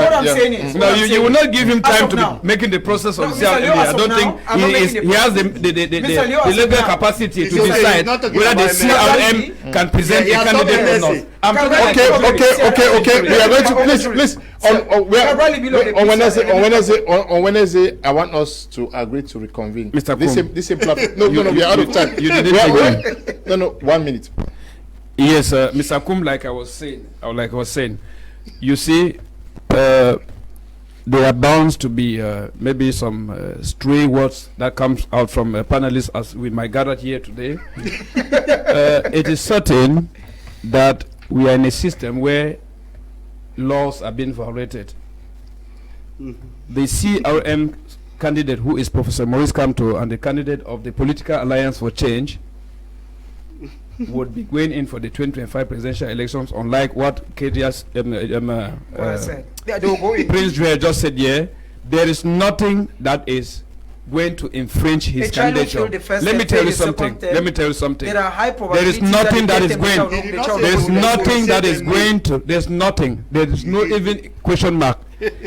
Speaker 4: what I'm
Speaker 1: time.
Speaker 4: saying is,
Speaker 5: no, you will not give him time to
Speaker 4: now,
Speaker 5: be making the process of
Speaker 4: No,
Speaker 5: the
Speaker 4: Mr. Leo,
Speaker 5: CRM.
Speaker 4: as
Speaker 5: I
Speaker 4: of
Speaker 5: don't
Speaker 4: now,
Speaker 5: think
Speaker 4: I'm not making
Speaker 5: he has the
Speaker 4: Mr. Leo, as of
Speaker 5: legal
Speaker 4: now,
Speaker 5: capacity to
Speaker 7: it's okay,
Speaker 5: decide
Speaker 7: not to give
Speaker 5: whether the
Speaker 7: environment.
Speaker 5: CRM can present
Speaker 7: he
Speaker 5: a
Speaker 7: has not
Speaker 5: candidate or
Speaker 7: been
Speaker 5: not. I'm talking
Speaker 1: Okay. We are going to please. On Wednesday, I want us to agree to reconvene.
Speaker 5: Mr.
Speaker 1: This same platform. No, we are out of time.
Speaker 5: You didn't
Speaker 1: No, 1 minute.
Speaker 5: Yes, Mr. Kum, like I was saying, you see, there are bound to be maybe some stray words that comes out from panelists as we might gather here today. It is certain that we are in a system where laws are being violated. The CRM candidate, who is Professor Maurice Kamto, and the candidate of the Political Alliance for Change, would be going in for the 2025 presidential elections, unlike what Kedia's Prince Joel just said here. There is nothing that is going to infringe his candidature. Let me tell you something.
Speaker 4: There are high
Speaker 5: There is nothing that is going. There is nothing that is going to. There's nothing. There is no even question mark.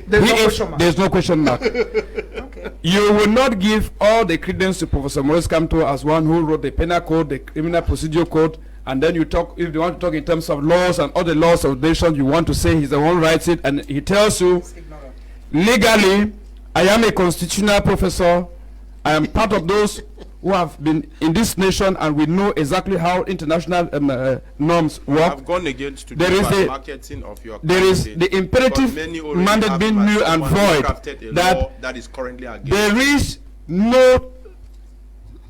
Speaker 5: There's no question mark.
Speaker 4: Okay.
Speaker 5: You will not give all the credence to Professor Maurice Kamto as one who wrote the penal code, the criminal procedure code, and then you talk, if you want to talk in terms of laws and all the laws of the nation, you want to say he's the one who writes it, and he tells you, legally, I am a constitutional professor. I am part of those who have been in this nation, and we know exactly how international norms work.
Speaker 6: I've gone against
Speaker 5: there is the
Speaker 6: marketing of your
Speaker 5: there is the imperative mandate being null and void
Speaker 6: that is currently against.
Speaker 5: There is no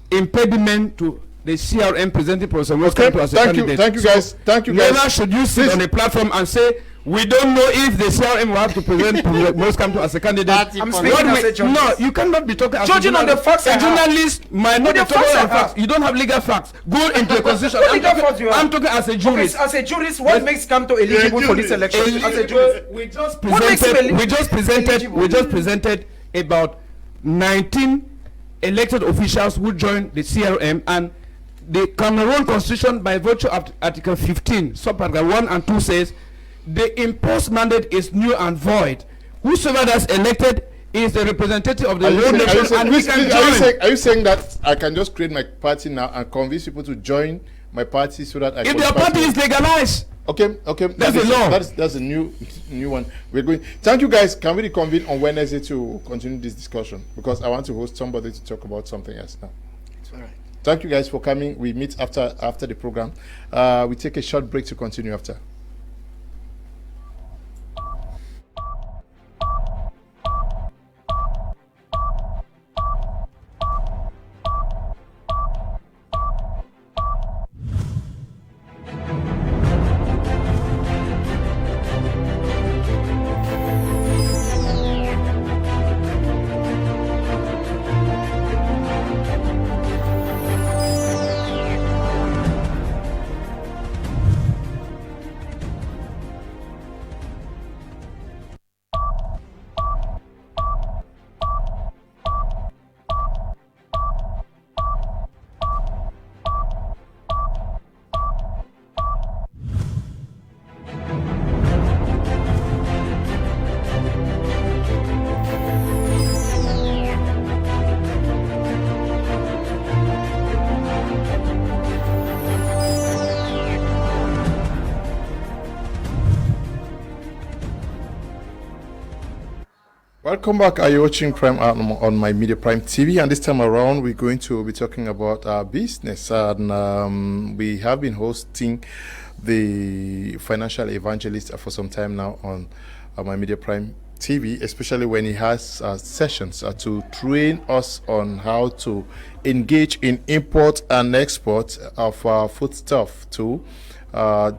Speaker 5: impediment to the CRM presenting Professor Maurice Kamto as a candidate.
Speaker 1: Thank you guys.
Speaker 5: Never should you sit on a platform and say, we don't know if the CRM will have to present Maurice Kamto as a candidate.
Speaker 4: I'm speaking as a journalist.
Speaker 5: No, you cannot be talking as
Speaker 4: Judging
Speaker 5: a
Speaker 4: on the facts I
Speaker 5: A
Speaker 4: have.
Speaker 5: journalist might not be
Speaker 4: the
Speaker 5: talking
Speaker 4: facts I
Speaker 5: on facts.
Speaker 4: have.
Speaker 5: You don't have legal facts. Go into the constitution.
Speaker 4: What legal facts you have?
Speaker 5: I'm talking as a jurist.
Speaker 4: As a jurist, what makes Kamto eligible for this election? As a jurist,
Speaker 5: We just
Speaker 4: What makes him
Speaker 5: presented about 19 elected officials who joined the CRM, and the Cameroon Constitution, by virtue of Article 15, subparagraph 1 and 2, says the imposed mandate is null and void. Whosoever that's elected is the representative of the whole nation, and he can join.
Speaker 1: Are you saying that I can just create my party now and convince people to join my party so that I
Speaker 5: If their party is legalized,
Speaker 1: okay.
Speaker 5: That's the law.
Speaker 1: That's a new one. We're going. Thank you guys. Can we reconvene on Wednesday to continue this discussion? Because I want to host somebody to talk about something else now.
Speaker 7: It's all right.
Speaker 1: Thank you guys for coming. We meet after the program. We take a short break to continue after. Welcome back. Are you watching Prime on my Media Prime TV? And this time around, we're going to be talking about our business. And we have been hosting the financial evangelist for some time now on my Media Prime TV, especially when he has sessions to train us on how to engage in import and export of foodstuff to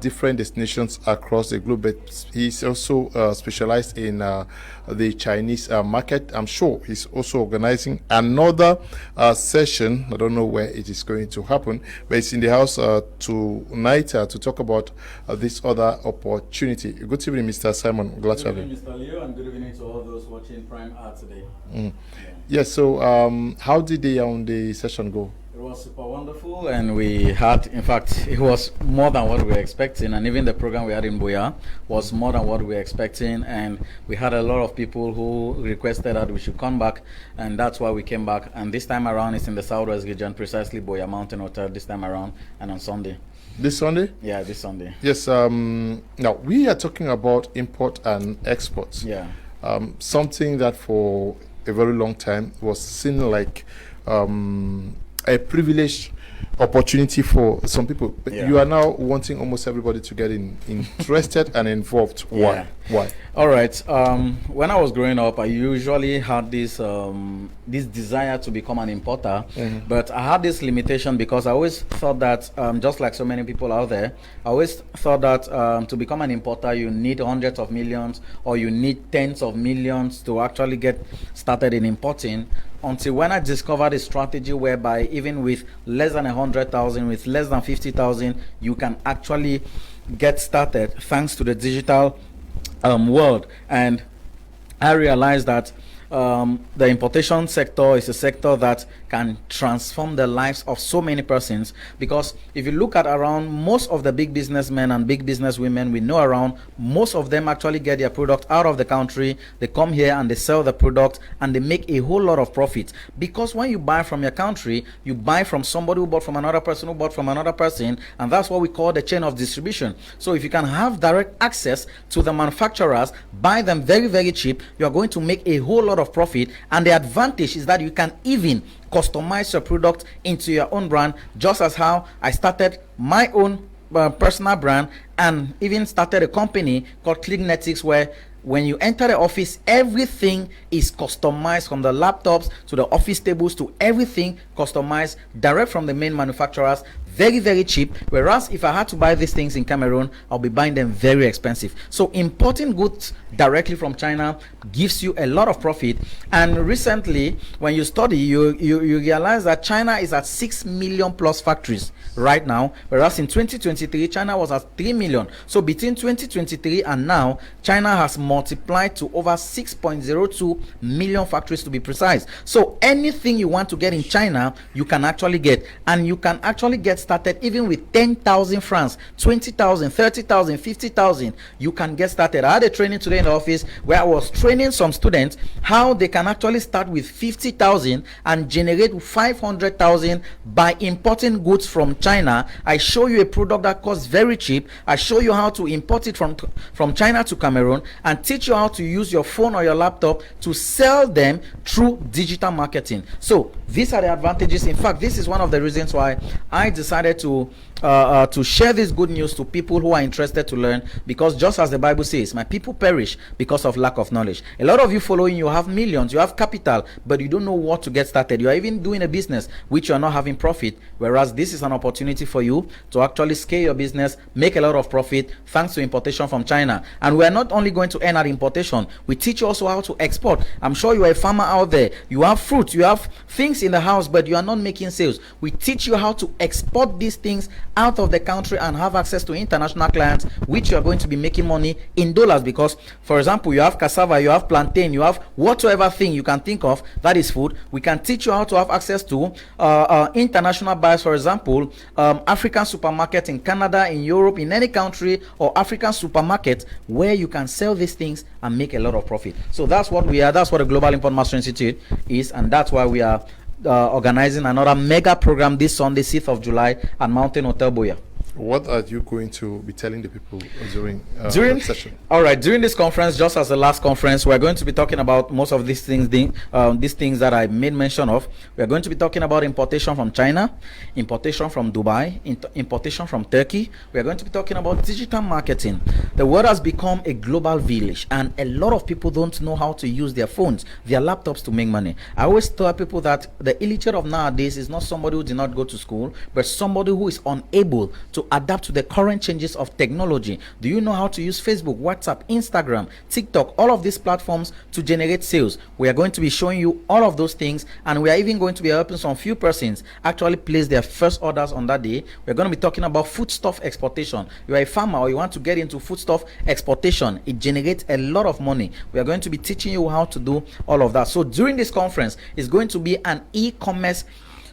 Speaker 1: different destinations across the globe. But he's also specialized in the Chinese market. I'm sure he's also organizing another session. I don't know where it is going to happen, but it's in the house tonight to talk about this other opportunity. Good evening, Mr. Simon. Glad to have you.
Speaker 8: Good evening, Mr. Leo, and good evening to all those watching Prime Art today.
Speaker 1: Yes, so how did the session go?
Speaker 8: It was super wonderful, and we had, in fact, it was more than what we were expecting, and even the program we had in Bouba was more than what we were expecting, and we had a lot of people who requested that we should come back, and that's why we came back. And this time around, it's in the Southwest region, precisely Bouba Mountain Hotel this time around, and on Sunday.
Speaker 1: This Sunday?
Speaker 8: Yeah, this Sunday.
Speaker 1: Yes. Now, we are talking about import and exports.
Speaker 8: Yeah.
Speaker 1: Something that for a very long time was seen like a privileged opportunity for some people. But you are now wanting almost everybody to get interested and involved. Why?
Speaker 8: Yeah.
Speaker 1: Why?
Speaker 8: All right. When I was growing up, I usually had this this desire to become an importer, but I had this limitation because I always thought that, just like so many people out there, I always thought that to become an importer, you need hundreds of millions or you need tens of millions to actually get started in importing. Until when I discovered a strategy whereby even with less than 100,000, with less than 50,000, you can actually get started thanks to the digital world. And I realized that the importation sector is a sector that can transform the lives of so many persons, because if you look at around most of the big businessmen and big businesswomen we know around, most of them actually get their product out of the country, they come here and they sell the product and they make a whole lot of profit. Because when you buy from your country, you buy from somebody who bought from another person who bought from another person, and that's what we call the chain of distribution. So if you can have direct access to the manufacturers, buy them very, very cheap, you are going to make a whole lot of profit. And the advantage is that you can even customize your product into your own brand, just as how I started my own personal brand and even started a company called Clignetics, where when you enter the office, everything is customized, from the laptops to the office tables to everything customized direct from the main manufacturers, very, very cheap. Whereas if I had to buy these things in Cameroon, I'll be buying them very expensive. So importing goods directly from China gives you a lot of profit. And recently, when you study, you realize that China is at 6 million plus factories right now, whereas in 2023 China was at 3 million. So between 2023 and now, China has multiplied to over 6.02 million factories, to be precise. So anything you want to get in China, you can actually get, and you can actually get started even with 10,000 francs, 20,000, 30,000, 50,000. You can get started. I had a training today in the office where I was training some students how they can actually start with 50,000 and generate 500,000 by importing goods from China. I show you a product that costs very cheap. I show you how to import it from China to Cameroon and teach you how to use your phone or your laptop to sell them through digital marketing. So these are the advantages. In fact, this is one of the reasons why I decided to share this good news to people who are interested to learn, because just as the Bible says, my people perish because of lack of knowledge. A lot of you following, you have millions, you have capital, but you don't know what to get started. You are even doing a business which you are not having profit, whereas this is an opportunity for you to actually scale your business, make a lot of profit thanks to importation from China. And we are not only going to earn at importation, we teach you also how to export. I'm sure you are a farmer out there, you have fruit, you have things in the house, but you are not making sales. We teach you how to export these things out of the country and have access to international clients, which you are going to be making money in dollars. Because, for example, you have cassava, you have plantain, you have whatsoever thing you can think of that is food. We can teach you how to have access to international buyers. For example, African supermarket in Canada, in Europe, in any country, or African supermarket where you can sell these things and make a lot of profit. So that's what we are. That's what the Global Import Master Institute is, and that's why we are organizing another mega program this Sunday, 6th of July, at Mountain Hotel Bouba.
Speaker 1: What are you going to be telling the people during
Speaker 8: During
Speaker 1: the session?
Speaker 8: All right, during this conference, just as the last conference, we're going to be talking about most of these things that I made mention of. We're going to be talking about importation from China, importation from Dubai, importation from Turkey. We're going to be talking about digital marketing. The world has become a global village, and a lot of people don't know how to use their phones, their laptops to make money. I always tell people that the illiterate of nowadays is not somebody who did not go to school, but somebody who is unable to adapt to the current changes of technology. Do you know how to use Facebook, WhatsApp, Instagram, TikTok, all of these platforms to generate sales? We are going to be showing you all of those things, and we are even going to be helping some few persons actually place their first orders on that day. We're going to be talking about foodstuff exportation. You are a farmer or you want to get into foodstuff exportation. It generates a lot of money. We are going to be teaching you how to do all of that. So during this conference, it's going to be an e-commerce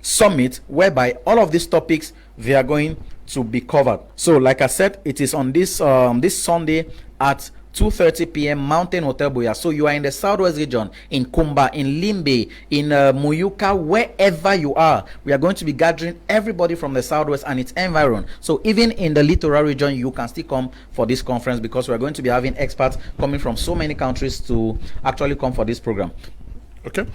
Speaker 8: summit whereby all of these topics, they are going to be covered. So like I said, it is on this this Sunday at 2:30 p.m. Mountain Hotel Boya. So you are in the southwest region, in Kumba, in Limbe, in Muyuka, wherever you are. We are going to be gathering everybody from the southwest and its environ. So even in the littoral region, you can still come for this conference, because we are going to be having experts coming from so many countries to actually come for this program.
Speaker 1: Okay,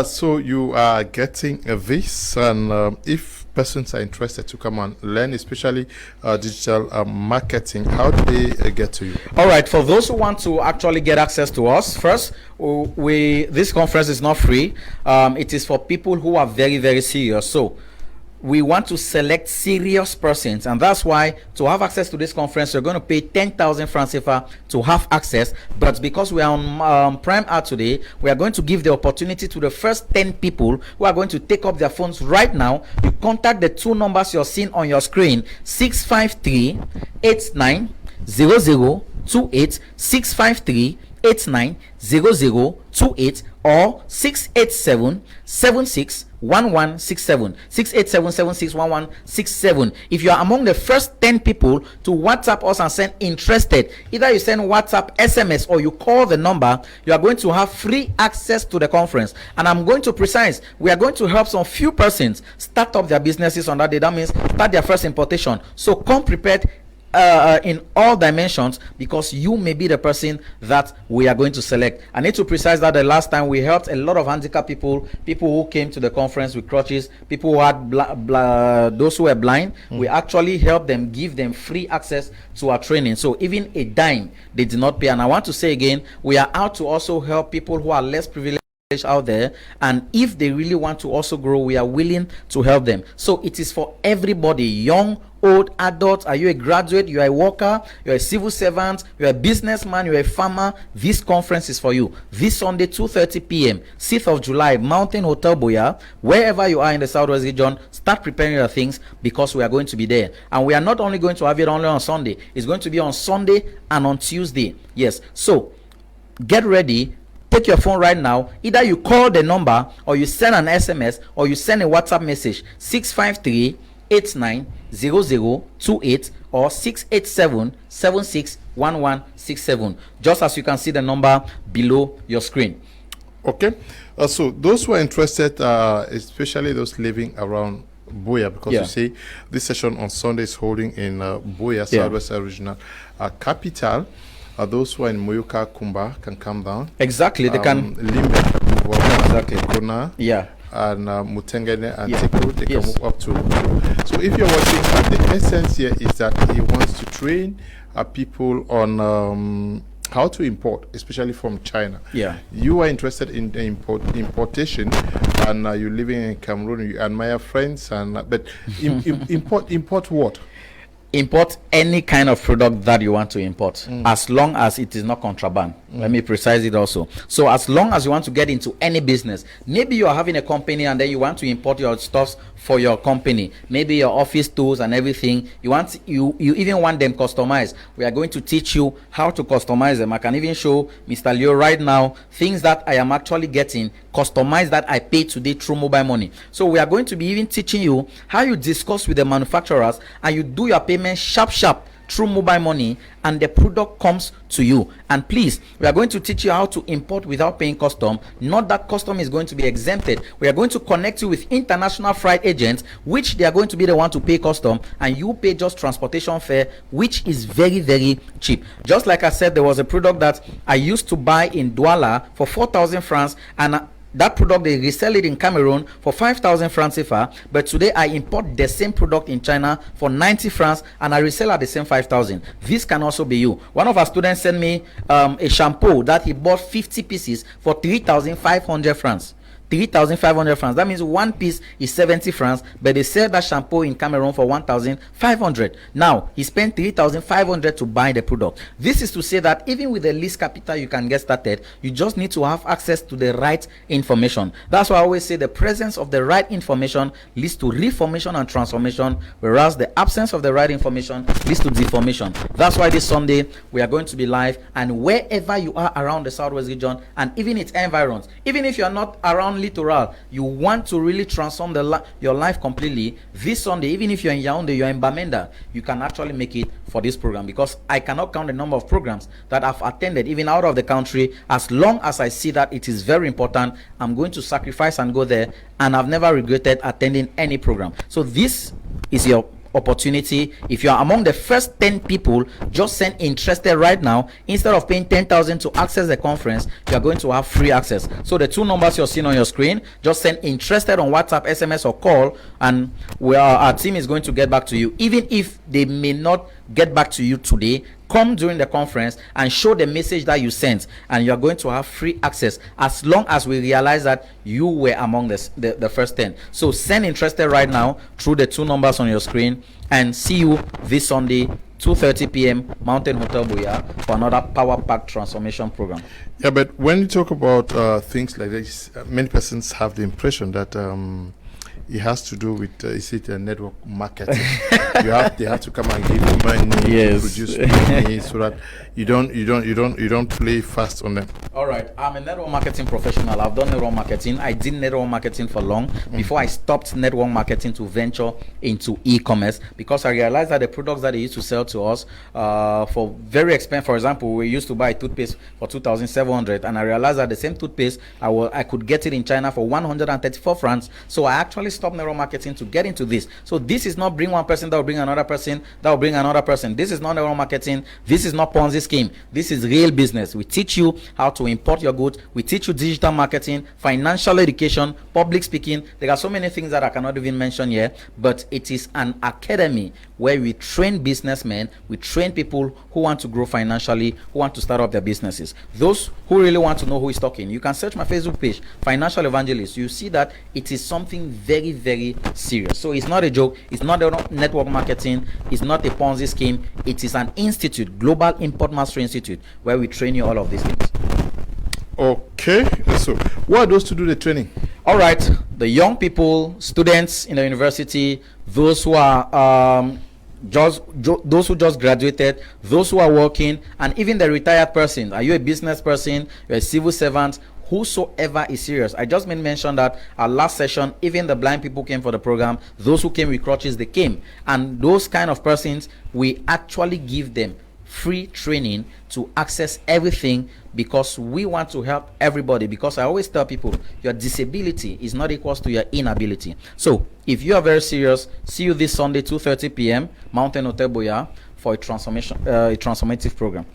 Speaker 1: so you are getting this, and if persons are interested to come and learn, especially digital marketing, how do they get to you?
Speaker 8: All right, for those who want to actually get access to us, first, this conference is not free. It is for people who are very, very serious. So we want to select serious persons, and that's why to have access to this conference, you're going to pay 10,000 francs CFA to have access. But because we are on Prime Art today, we are going to give the opportunity to the first 10 people who are going to take up their phones right now. You contact the two numbers you're seeing on your screen: 653-890028, 653-890028, or 687-761167, 687-761167. If you are among the first 10 people to WhatsApp us and send interested, either you send WhatsApp, SMS, or you call the number, you are going to have free access to the conference. And I'm going to precise, we are going to help some few persons start up their businesses on that day. That means start their first importation. So come prepared in all dimensions, because you may be the person that we are going to select. I need to precise that the last time we helped a lot of handicapped people who came to the conference with crutches, people who had those who were blind. We actually helped them, give them free access to our training. So even a dime they did not pay. And I want to say again, we are out to also help people who are less privileged out there, and if they really want to also grow, we are willing to help them. So it is for everybody, young, old, adults. Are you a graduate, you are a worker, you are a civil servant, you are a businessman, you are a farmer? This conference is for you. This Sunday, 2:30 p.m., 6th of July, Mountain Hotel Boya. Wherever you are in the southwest region, start preparing your things, because we are going to be there. And we are not only going to have it only on Sunday, it's going to be on Sunday and on Tuesday. Yes, so get ready. Take your phone right now. Either you call the number, or you send an SMS, or you send a WhatsApp message: 653-890028, or 687-761167. Just as you can see the number below your screen.
Speaker 1: Okay, so those who are interested, especially those living around Boya, because you see this session on Sunday is holding in Boya, Southwest Regional Capital. Those who are in Muyuka, Kumba can come down.
Speaker 8: Exactly, they can.
Speaker 1: Limbe,
Speaker 8: Exactly.
Speaker 1: Kona, and Mutengene and Teku, they can move up to. So if you're watching, the essence here is that he wants to train people on how to import, especially from China. You are interested in the importation, and you're living in Cameroon. You admire friends, and but import what?
Speaker 8: Import any kind of product that you want to import, as long as it is not contraband. Let me precise it also. So as long as you want to get into any business, maybe you are having a company and then you want to import your stuffs for your company, maybe your office tools and everything, you even want them customized. We are going to teach you how to customize them. I can even show Mr. Leo right now things that I am actually getting customized that I pay today through mobile money. So we are going to be even teaching you how you discuss with the manufacturers and you do your payment sharp through mobile money, and the product comes to you. And please, we are going to teach you how to import without paying custom. Not that custom is going to be exempted. We are going to connect you with international freight agents, which they are going to be the one to pay custom, and you pay just transportation fare, which is very, very cheap. Just like I said, there was a product that I used to buy in Douala for 4,000 francs, and that product they resell it in Cameroon for 5,000 francs CFA, but today I import the same product in China for 90 francs and I resell at the same 5,000. This can also be you. One of our students sent me a shampoo that he bought 50 pieces for 3,500 francs. 3,500 francs. That means one piece is 70 francs, but they sell that shampoo in Cameroon for 1,500. Now he spent 3,500 to buy the product. This is to say that even with the least capital you can get started. You just need to have access to the right information. That's why I always say the presence of the right information leads to reformation and transformation, whereas the absence of the right information leads to deformation. That's why this Sunday we are going to be live, and wherever you are around the Southwest region and even its environs, even if you are not around Littoral, you want to really transform your life completely, this Sunday, even if you're in Yaoundé, you're in Bamenda, you can actually make it for this program, because I cannot count the number of programs that I've attended even out of the country. As long as I see that it is very important, I'm going to sacrifice and go there, and I've never regretted attending any program. So this is your opportunity. If you are among the first 10 people, just send interested right now. Instead of paying 10,000 to access the conference, you are going to have free access. So the two numbers you're seeing on your screen, just send interested on WhatsApp, SMS, or call, and our team is going to get back to you. Even if they may not get back to you today, come during the conference and show the message that you sent, and you're going to have free access as long as we realize that you were among the first 10. So send interested right now through the two numbers on your screen, and see you this Sunday, 2:30 p.m. Mountain Hotel Buya, for another Power Pack Transformation Program.
Speaker 1: Yeah, but when you talk about things like this, many persons have the impression that it has to do with is it a network marketing? They have to come and give you money,
Speaker 8: yes,
Speaker 1: produce money, so that you don't play fast on them.
Speaker 8: All right, I'm a network marketing professional. I've done network marketing. I did network marketing for long before I stopped network marketing to venture into e-commerce, because I realized that the products that they used to sell to us for very expensive. For example, we used to buy toothpaste for 2,700, and I realized that the same toothpaste I could get it in China for 134 francs. So I actually stopped network marketing to get into this. So this is not bring one person that will bring another person that will bring another person. This is not network marketing. This is not Ponzi scheme. This is real business. We teach you how to import your goods. We teach you digital marketing, financial education, public speaking. There are so many things that I cannot even mention here, but it is an academy where we train businessmen, we train people who want to grow financially, who want to start up their businesses. Those who really want to know who is talking, you can search my Facebook page, Financial Evangelist. You see that it is something very, very serious. So it's not a joke. It's not a network marketing. It's not a Ponzi scheme. It is an institute, Global Import Mastery Institute, where we train you all of these things.
Speaker 1: Okay, so what are those to do the training?
Speaker 8: All right, the young people, students in the university, those who are those who just graduated, those who are working, and even the retired person. Are you a business person? You're a civil servant? Whosoever is serious. I just made mention that our last session, even the blind people came for the program. Those who came with crutches, they came. And those kind of persons, we actually give them free training to access everything, because we want to help everybody. Because I always tell people, your disability is not equals to your inability. So if you are very serious, see you this Sunday, 2:30 p.m. Mountain Hotel Boya, for a transformative program.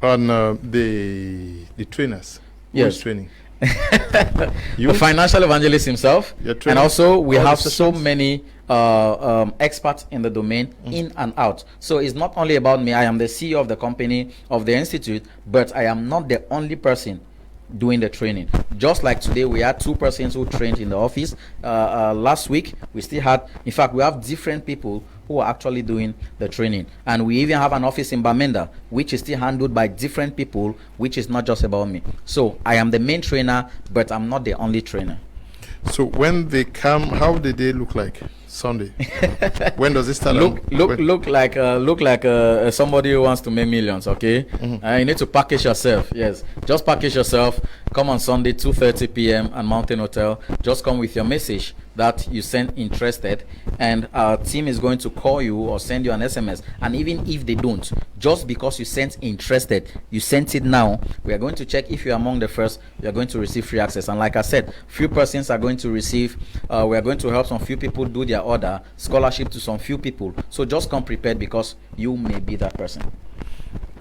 Speaker 1: On the trainers.
Speaker 8: Yes,
Speaker 1: training.
Speaker 8: The financial evangelist himself, and also we have so many experts in the domain, in and out. So it's not only about me. I am the CEO of the company, of the institute, but I am not the only person doing the training. Just like today, we had 2 persons who trained in the office. Last week, we still had, in fact, we have different people who are actually doing the training. And we even have an office in Bamenda, which is still handled by different people, which is not just about me. So I am the main trainer, but I'm not the only trainer.
Speaker 1: So when they come, how do they look like? Sunday. When does it start?
Speaker 8: Look like somebody who wants to make millions. Okay, you need to package yourself. Yes, just package yourself. Come on Sunday, 2:30 p.m. at Mountain Hotel. Just come with your message that you send interested, and our team is going to call you or send you an SMS. And even if they don't, just because you sent interested, you sent it now, we are going to check if you're among the first, you are going to receive free access. And like I said, few persons are going to receive, we are going to help some few people do their order, scholarship to some few people. So just come prepared, because you may be that person.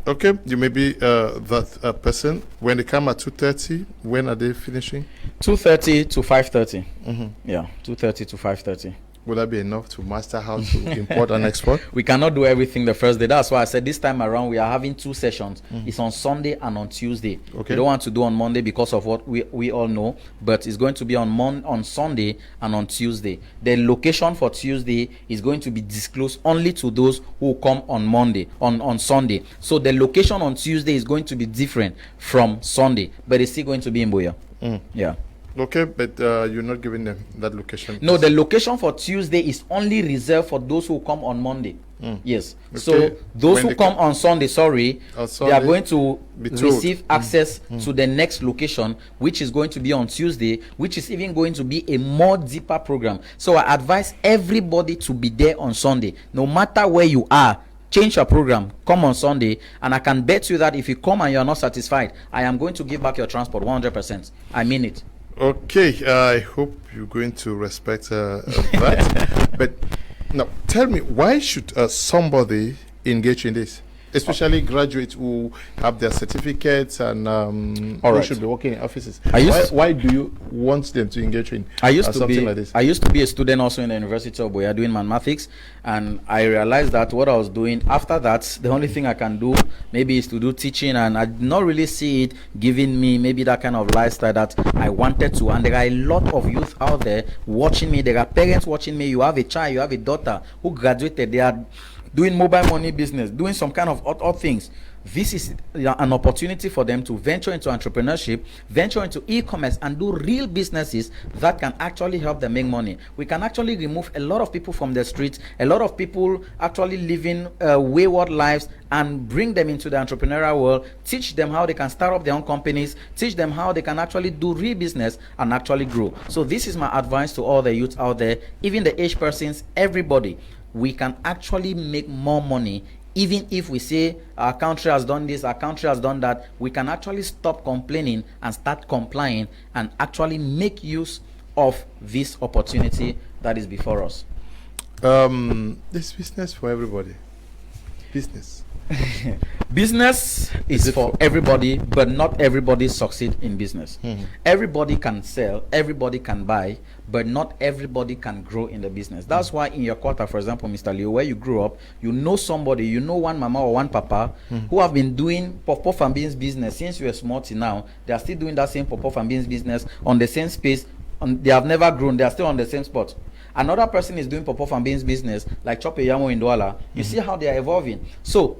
Speaker 1: Okay, you may be that person. When they come at 2:30, when are they finishing?
Speaker 8: 2:30 to 5:30. Yeah, 2:30 to 5:30.
Speaker 1: Would that be enough to master how to import and export?
Speaker 8: We cannot do everything the first day. That's why I said this time around we are having 2 sessions. It's on Sunday and on Tuesday.
Speaker 1: Okay.
Speaker 8: We don't want to do on Monday because of what we all know, but it's going to be on Sunday and on Tuesday. The location for Tuesday is going to be disclosed only to those who come on Monday, on Sunday. So the location on Tuesday is going to be different from Sunday, but it's still going to be in Boya. Yeah.
Speaker 1: Okay, but you're not giving them that location.
Speaker 8: No, the location for Tuesday is only reserved for those who come on Monday. Yes.
Speaker 1: Okay.
Speaker 8: So those who come on Sunday, they are going to receive access to the next location, which is going to be on Tuesday, which is even going to be a more deeper program. So I advise everybody to be there on Sunday, no matter where you are. Change your program, come on Sunday, and I can bet you that if you come and you're not satisfied, I am going to give back your transport 100%. I mean it.
Speaker 1: Okay, I hope you're going to respect that. But now, tell me, why should somebody engage in this? Especially graduates who have their certificates and who should be working in offices. Why do you want them to engage in something like this?
Speaker 8: I used to be a student also in the University of Boya doing mathematics, and I realized that what I was doing after that, the only thing I can do maybe is to do teaching, and I did not really see it giving me maybe that kind of lifestyle that I wanted to. And there are a lot of youth out there watching me. There are parents watching me. You have a child, you have a daughter who graduated. They are doing mobile money business, doing some kind of odd things. This is an opportunity for them to venture into entrepreneurship, venture into e-commerce, and do real businesses that can actually help them make money. We can actually remove a lot of people from the streets, a lot of people actually living wayward lives, and bring them into the entrepreneurial world, teach them how they can start up their own companies, teach them how they can actually do real business and actually grow. So this is my advice to all the youth out there, even the age persons, everybody. We can actually make more money. Even if we say our country has done this, our country has done that, we can actually stop complaining and start complying and actually make use of this opportunity that is before us.
Speaker 1: This business for everybody. Business.
Speaker 8: Business is for everybody, but not everybody succeed in business. Everybody can sell, everybody can buy, but not everybody can grow in the business. That's why in your quarter, for example, Mr. Leo, where you grew up, you know somebody, you know one mama or one papa who have been doing puff and beans business since you were small till now. They are still doing that same puff and beans business on the same space. They have never grown. They are still on the same spot. Another person is doing puff and beans business like Chope Yamo in Douala. You see how they are evolving. So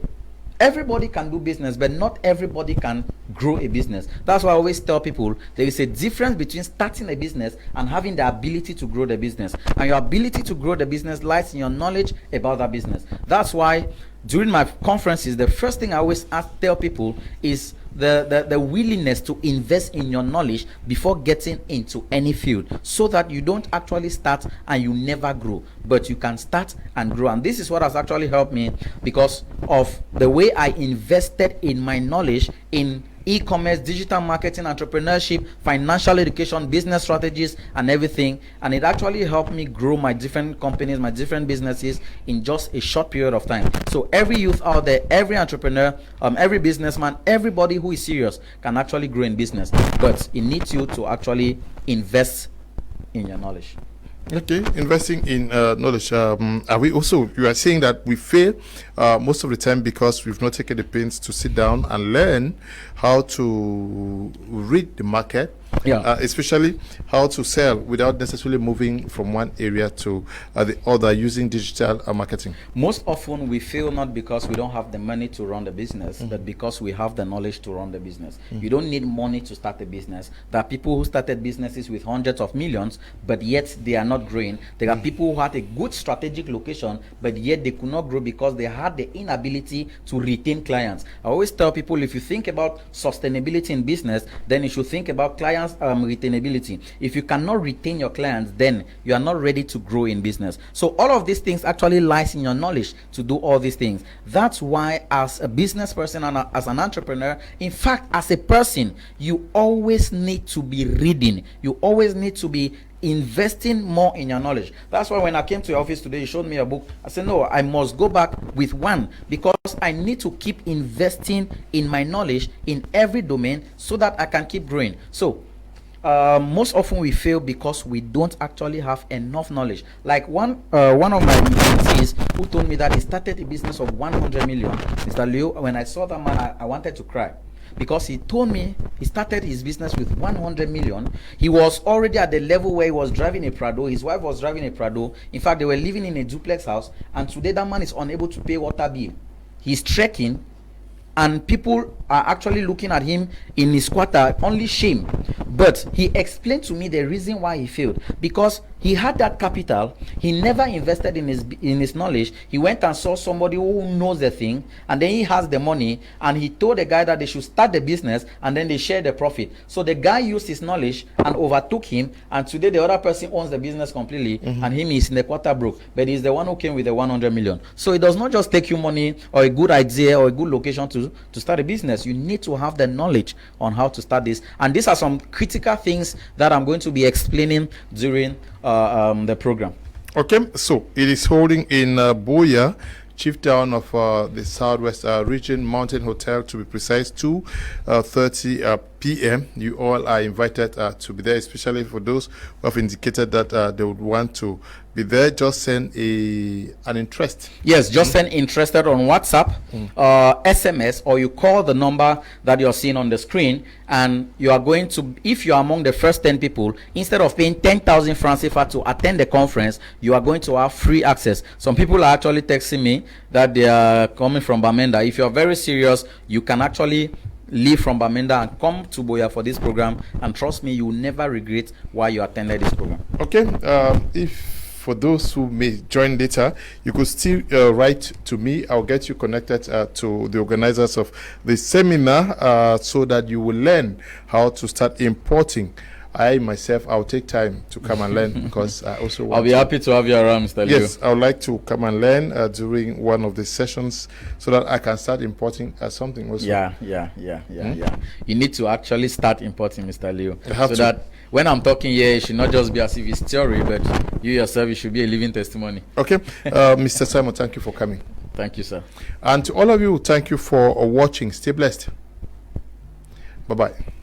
Speaker 8: everybody can do business, but not everybody can grow a business. That's why I always tell people there is a difference between starting a business and having the ability to grow the business. And your ability to grow the business lies in your knowledge about that business. That's why during my conferences, the first thing I always tell people is the willingness to invest in your knowledge before getting into any field, so that you don't actually start and you never grow, but you can start and grow. And this is what has actually helped me, because of the way I invested in my knowledge in e-commerce, digital marketing, entrepreneurship, financial education, business strategies, and everything. And it actually helped me grow my different companies, my different businesses in just a short period of time. So every youth out there, every entrepreneur, every businessman, everybody who is serious can actually grow in business, but it needs you to actually invest in your knowledge.
Speaker 1: Okay, investing in knowledge. Are we also, you are saying that we fail most of the time because we've not taken the pains to sit down and learn how to read the market, especially how to sell without necessarily moving from one area to the other using digital marketing.
Speaker 8: Most often we fail not because we don't have the money to run the business, but because we have the knowledge to run the business. You don't need money to start a business. There are people who started businesses with hundreds of millions, but yet they are not growing. There are people who had a good strategic location, but yet they could not grow because they had the inability to retain clients. I always tell people, if you think about sustainability in business, then you should think about client clients' retainability. If you cannot retain your clients, then you are not ready to grow in business. So all of these things actually lies in your knowledge to do all these things. That's why as a business person and as an entrepreneur, in fact, as a person, you always need to be reading. You always need to be investing more in your knowledge. That's why when I came to your office today, you showed me a book. I said, no, I must go back with one, because I need to keep investing in my knowledge in every domain so that I can keep growing. So most often we fail because we don't actually have enough knowledge. Like one of my mentees who told me that he started a business of 100 million. Mr. Leo, when I saw that man, I wanted to cry. Because he told me he started his business with 100 million. He was already at the level where he was driving a Prado. His wife was driving a Prado. In fact, they were living in a duplex house. And today that man is unable to pay water bill. He's trekking. And people are actually looking at him in his quarter, only shame. But he explained to me the reason why he failed. Because he had that capital, he never invested in his knowledge. He went and saw somebody who knows the thing, and then he has the money, and he told the guy that they should start the business, and then they share the profit. So the guy used his knowledge and overtook him, and today the other person owns the business completely, and him is in the quarter broke. But he's the one who came with the 100 million. So it does not just take you money or a good idea or a good location to start a business. You need to have the knowledge on how to start this. And these are some critical things that I'm going to be explaining during the program.
Speaker 1: Okay, so it is holding in Boya, chief town of the Southwest region, Mountain Hotel to be precise, 2:30 p.m. You all are invited to be there, especially for those who have indicated that they would want to be there. Just send an interest.
Speaker 8: Yes, just send interested on WhatsApp, SMS, or you call the number that you're seeing on the screen, and you are going to, if you are among the first 10 people, instead of paying 10,000 francs CFA to attend the conference, you are going to have free access. Some people are actually texting me that they are coming from Bamenda. If you are very serious, you can actually leave from Bamenda and come to Boya for this program, and trust me, you will never regret why you attended this program.
Speaker 1: Okay, if for those who may join later, you could still write to me. I'll get you connected to the organizers of the seminar so that you will learn how to start importing. I myself, I'll take time to come and learn because I also want
Speaker 8: I'll be happy to have you around, Mr. Leo.
Speaker 1: Yes, I would like to come and learn during one of the sessions so that I can start importing something also.
Speaker 8: Yeah. You need to actually start importing, Mr. Leo.
Speaker 1: So
Speaker 8: that when I'm talking here, it should not just be as if it's theory, but you yourself, you should be a living testimony.
Speaker 1: Okay. Mr. Simon, thank you for coming.
Speaker 8: Thank you, sir.
Speaker 1: And to all of you, thank you for watching. Stay blessed. Bye-bye.